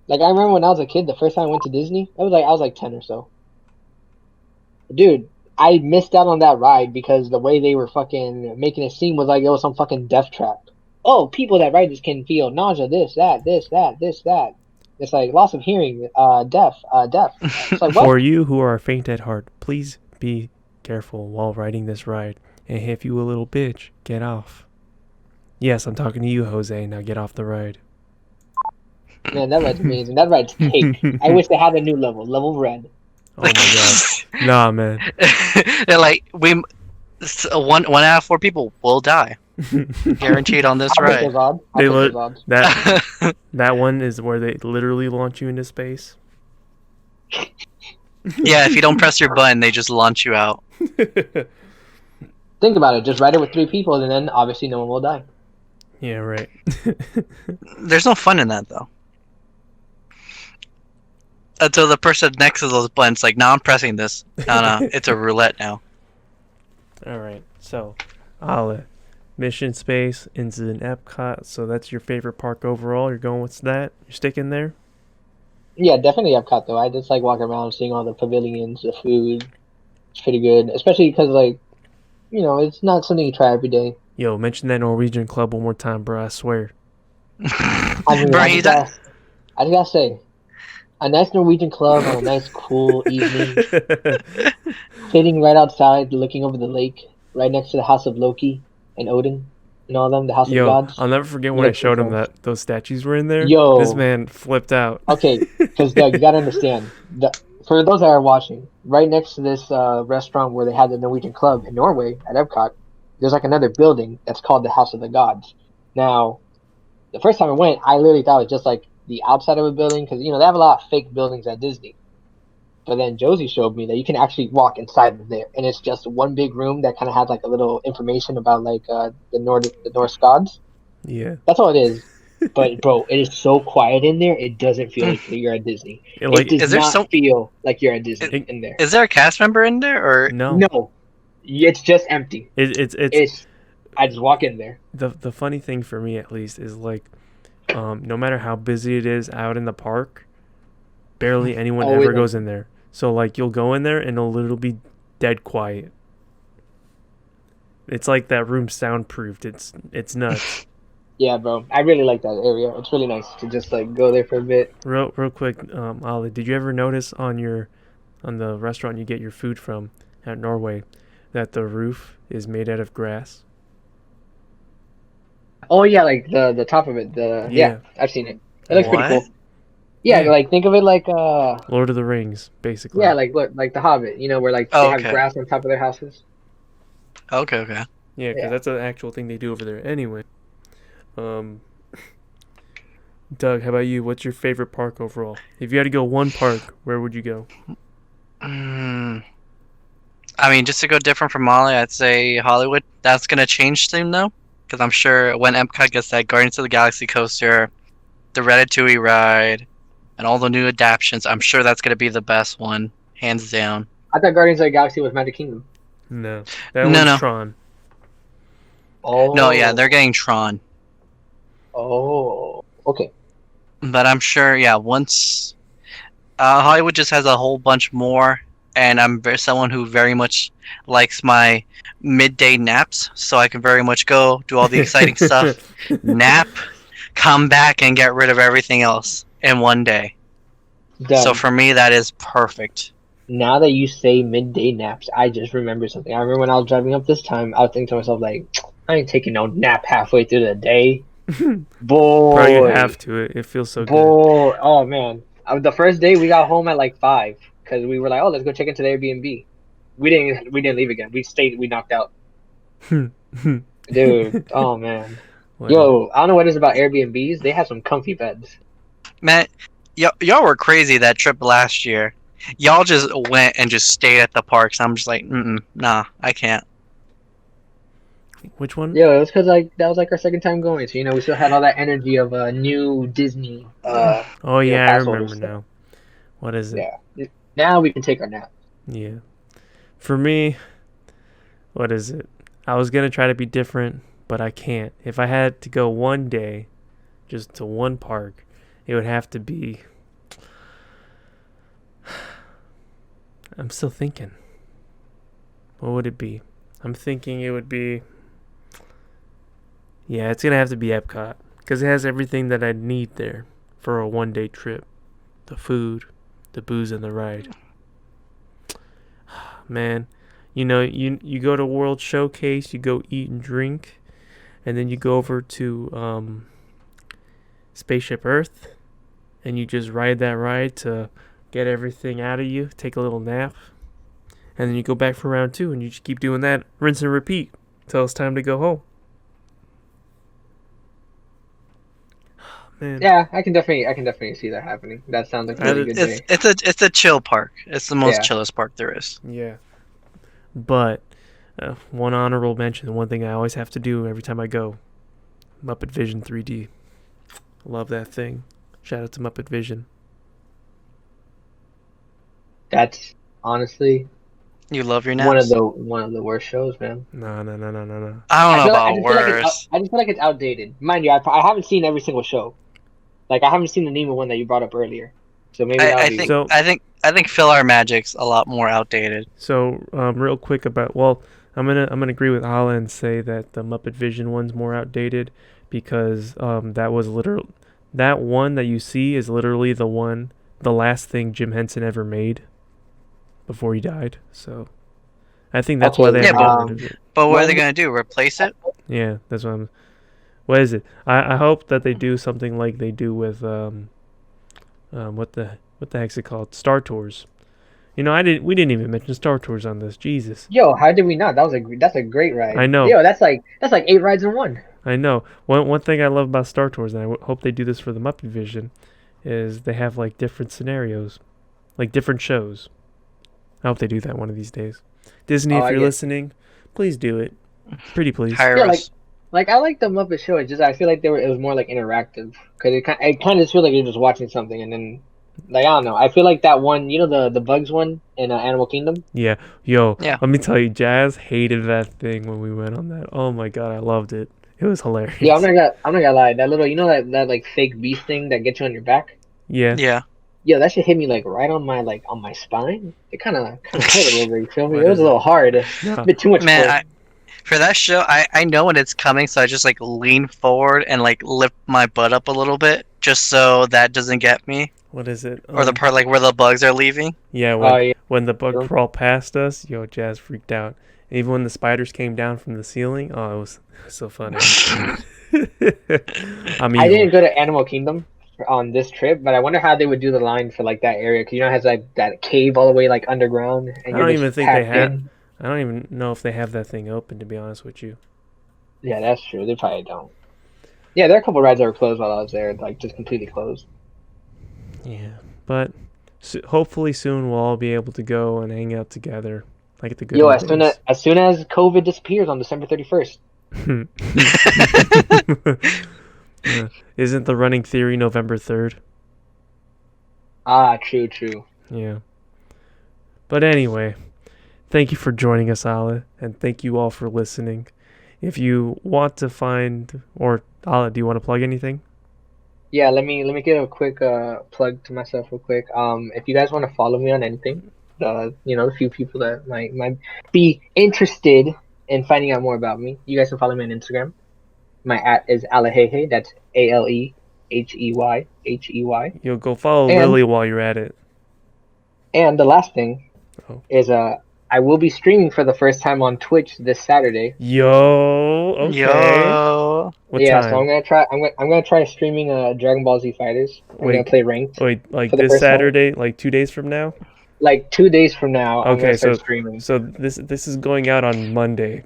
Like I remember when I was a kid, the first time I went to Disney, I was like 10 or so. Dude, I missed out on that ride because the way they were fucking making it seem was like it was some fucking death trap. Oh, people that ride this can feel nausea, this, that, this, that, this, that. It's like loss of hearing, deaf. It's like what? For you who are faint at heart, please be careful while riding this ride. And if you a little bitch, get off. Yes, I'm talking to you, Jose. Now get off the ride. Man, that ride's amazing. That ride's cake. I wish they had a new level red. Oh my god. Nah, man. They're like one out of 4 people will die, guaranteed on this I'll take ride. those odds. I'll They take look those odds. that one is where they literally launch you into space. Yeah, if you don't press your button, they just launch you out. Think about it. Just ride it with 3 people, and then obviously no one will die. Yeah, right. There's no fun in that though. Until the person next to those buttons like, no, I'm pressing this. No, it's a roulette now. All right. So, Ale, Mission Space into an Epcot. So that's your favorite park overall. You're going with that? You're sticking there? Yeah, definitely Epcot though. I just like walking around, seeing all the pavilions, the food. It's pretty good, especially because like, it's not something you try every day. Yo, mention that Norwegian club one more time, bro. I swear. I mean, Bro, I just gotta say, a nice Norwegian club on a nice cool evening, sitting right outside, looking over the lake, right next to the House of Loki and Odin and all them, the House of Yo, Gods. I'll never forget when I showed him that those statues were in there. Yo. This man flipped out. Okay, because Doug, you gotta understand. For those that are watching, right next to this restaurant where they had the Norwegian club in Norway at Epcot, there's like another building that's called the House of the Gods. Now, the first time I went, I literally thought it was just like the outside of a building because they have a lot of fake buildings at Disney. But then Josie showed me that you can actually walk inside of there, and it's just one big room that kind of has like a little information about like the Norse gods. Yeah. That's all it is. But bro, it is so quiet in there. It doesn't feel like you're at Disney. Like, it does not feel like you're at Disney in there. Is there a cast member in there or no? No, it's just empty. It's I just walk in there. The funny thing for me at least is like, no matter how busy it is out in the park, barely anyone ever goes in there. So like you'll go in there and it'll literally be dead quiet. It's like that room soundproofed. It's nuts. Yeah, bro. I really like that area. It's really nice to just like go there for a bit. Real quick, Ali, did you ever notice on the restaurant you get your food from at Norway that the roof is made out of grass? Oh yeah, like the top of it. Yeah, I've seen it. It looks pretty cool. Yeah, like think of it like Lord of the Rings, basically. Yeah, like look, like The Hobbit. Where like they have grass on top of their houses. Okay. Yeah, because that's an actual thing they do over there. Anyway, Doug, how about you? What's your favorite park overall? If you had to go one park, where would you go? I mean, just to go different from Molly, I'd say Hollywood. That's gonna change soon though, because I'm sure when Epcot gets that Guardians of the Galaxy coaster, the Ratatouille ride, and all the new adaptations, I'm sure that's gonna be the best one, hands down. I thought Guardians of the Galaxy was Magic Kingdom. No, that one's Tron. Oh. No, yeah, they're getting Tron. Oh, okay. But I'm sure, yeah, once Hollywood just has a whole bunch more, and I'm someone who very much likes my midday naps, so I can very much go do all the exciting stuff, nap, come back, and get rid of everything else in one day. Done. So for me, that is perfect. Now that you say midday naps, I just remember something. I remember when I was driving up this time, I was thinking to myself, like, I ain't taking no nap halfway through the day. Boy. Probably you have to. It feels so good. Oh, man. The first day, we got home at like 5 because we were like, oh, let's go check into the Airbnb. We didn't leave again. We stayed. We knocked out. Dude, oh, man. Wow. Yo, I don't know what it is about Airbnbs. They have some comfy beds. Man, y'all were crazy that trip last year. Y'all just went and just stayed at the parks. I'm just like, nah, I can't. Which one? Yeah, it was because that was like our second time going, so we still had all that energy of a new Disney. Oh yeah, I remember now. What is it? Yeah, now we can take our nap. Yeah, for me, what is it? I was gonna try to be different, but I can't. If I had to go one day, just to one park, it would have to be. I'm still thinking. What would it be? I'm thinking it would be. Yeah, it's gonna have to be Epcot because it has everything that I need there for a one-day trip: the food, the booze, and the ride. Man, you go to World Showcase, you go eat and drink, and then you go over to Spaceship Earth, and you just ride that ride to get everything out of you, take a little nap, and then you go back for round 2, and you just keep doing that, rinse and repeat till it's time to go home. Man. Yeah, I can definitely see that happening. That sounds like a really good day. It's a chill park. It's the most chillest park there is. Yeah. But one honorable mention, one thing I always have to do every time I go, Muppet Vision 3D. Love that thing. Shout out to Muppet Vision. That's honestly You love your naps? one of the worst shows, man. No. I don't know I about just feel like it's outdated. Mind you, I haven't seen every single show. Like I haven't seen the Nemo one that you brought up earlier. So maybe I think Fill Magic's a lot more outdated. So real quick about I'm gonna agree with Ala and say that the Muppet Vision one's more outdated because that one that you see is literally the last thing Jim Henson ever made before he died. So I think that's why they have gotten rid of it. But what are they gonna do? Replace it? Yeah, that's what I'm. What is it? I hope that they do something like they do with what the heck's it called? Star Tours. We didn't even mention Star Tours on this. Jesus. Yo, how did we not? That's a great ride. I know. Yo, that's like 8 rides in one. I know. One thing I love about Star Tours, and I hope they do this for the Muppet Vision, is they have like different scenarios, like different shows. I hope they do that one of these days. Disney, if you're listening, please do it. Pretty please. Hire us. Like I like the Muppet Show. It's just I feel like it was more like interactive because it kind of just feel like you're just watching something and then like I don't know. I feel like that one, the Bugs one in Animal Kingdom. Yeah, let me tell you, Jazz hated that thing when we went on that. Oh my god, I loved it. It was hilarious. Yeah, I'm not gonna lie. That little, that like fake beast thing that gets you on your back. Yeah. Yeah. Yeah, that shit hit me like right on my spine. It kind of hurt a little bit. You feel me? It was a little hard. A bit too much. Man, for that show, I know when it's coming, so I just like lean forward and like lift my butt up a little bit, just so that doesn't get me. What is it? Or the part like where the bugs are leaving. Yeah, when the bug crawled past us, Jazz freaked out. And even when the spiders came down from the ceiling, it was so funny. I didn't go to Animal Kingdom on this trip, but I wonder how they would do the line for like that area because it has like that cave all the way like underground. And I don't even think they have. I don't even know if they have that thing open, to be honest with you. Yeah, that's true. They probably don't. Yeah, there are a couple rides that were closed while I was there, like just completely closed. Yeah, but hopefully soon we'll all be able to go and hang out together, like at the good. As soon as COVID disappears on December 31st. Isn't the running theory November 3rd? Ah, true. Yeah. But anyway. Thank you for joining us, Ala, and thank you all for listening. If you want to find, or Ala, do you want to plug anything? Yeah, let me give a quick plug to myself real quick. If you guys want to follow me on anything, the few people that might be interested in finding out more about me, you guys can follow me on Instagram. My @ is Aleheye. That's ALEHEYHEY. You'll go follow Lily while you're at it. And the last thing is I will be streaming for the first time on Twitch this Saturday. Yo, okay. What time? So I'm gonna try streaming Dragon Ball Z Fighters. I'm gonna play ranked. Wait, like this Saturday, like 2 days from now? Like 2 days from now, I'm gonna start streaming. So this is going out on Monday.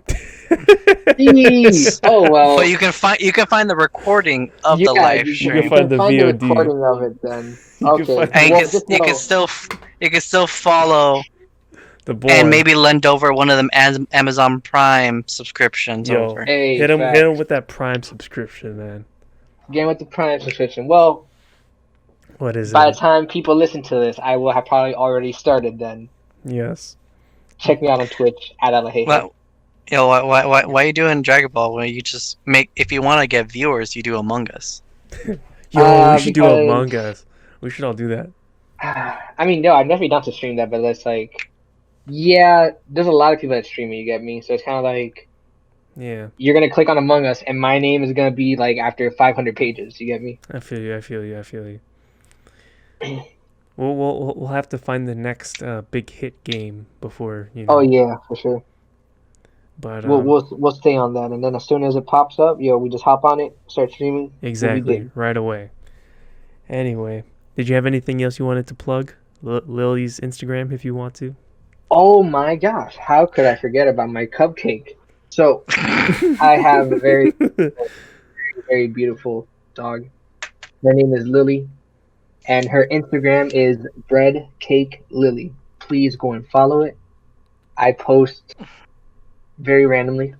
Oh well. But you can find the recording of the live stream. You can find the VOD. The recording of it then. Okay. And you can still follow the boy. And maybe lend over one of them Amazon Prime subscriptions over. Hey, hit him with that Prime subscription, man. Get with the Prime subscription. Well, what is by the time people listen to this, I will have probably already started then. Yes. Check me out on Twitch @ Aleheye. Well, why are you doing Dragon Ball when you just if you want to get viewers, you do Among Us? Yo, we should do Because Among Us. We should all do that. I mean, no, I'm definitely down to stream that, but it's like, yeah, there's a lot of people that stream it. You get me? So it's kind of like Yeah, you're gonna click on Among Us, and my name is gonna be like after 500 pages. You get me? I feel you. I feel you. I feel you. We'll have to find the next big hit game before Oh yeah, for sure. But We'll stay on that, and then as soon as it pops up, yo, we just hop on it, start streaming. We'll be exactly good. right away. Anyway, did you have anything else you wanted to plug? Lily's Instagram, if you want to. Oh my gosh, how could I forget about my cupcake? So I have a very, very beautiful dog. Her name is Lily, and her Instagram is Bread Cake Lily. Please go and follow it. I post very randomly.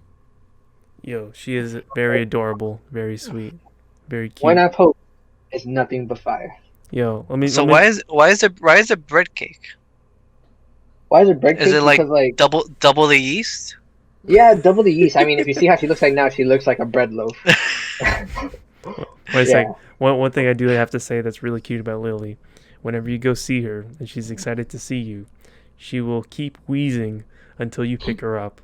Yo, she is very adorable, very sweet, very When cute. I post, it's nothing but fire. Yo, So let me. why is it bread cake? Why is it bread Is cake? it like Because like, double the yeast? yeah, double the yeast. I mean, if you see how she looks like now, she looks like a bread loaf. Wait a Yeah. sec. One thing I do have to say that's really cute about Lily. Whenever you go see her and she's excited to see you, she will keep wheezing until you pick her up.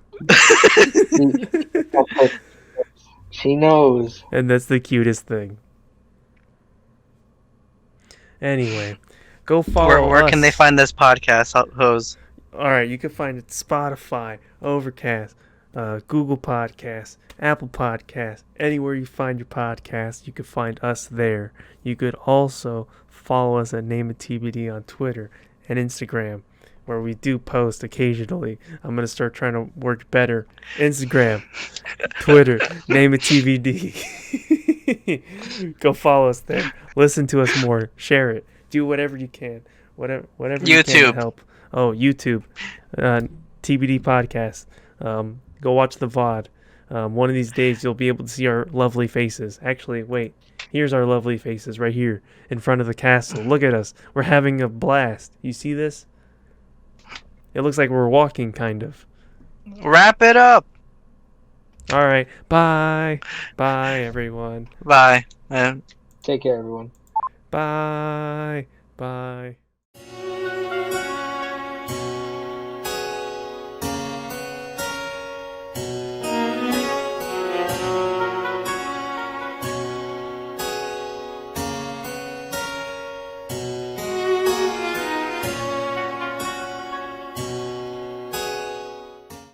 She knows. And that's the cutest thing. Anyway, go follow Where us. can they find this podcast, Hose? All right, you can find it Spotify, Overcast, Google Podcasts, Apple Podcasts, anywhere you find your podcast, you can find us there. You could also follow us at Name It TBD on Twitter and Instagram, where we do post occasionally. I'm gonna start trying to work better. Instagram, Twitter, Name It TBD. Go follow us there. Listen to us more. Share it. Do whatever you can. Whatever you can to YouTube. help. Oh, YouTube, TBD podcast. Go watch the VOD. One of these days you'll be able to see our lovely faces. Actually, wait. Here's our lovely faces right here in front of the castle. Look at us. We're having a blast. You see this? It looks like we're walking, kind of. Wrap it up. All right. Bye. Bye, everyone. Bye. Take care, everyone. Bye. Bye.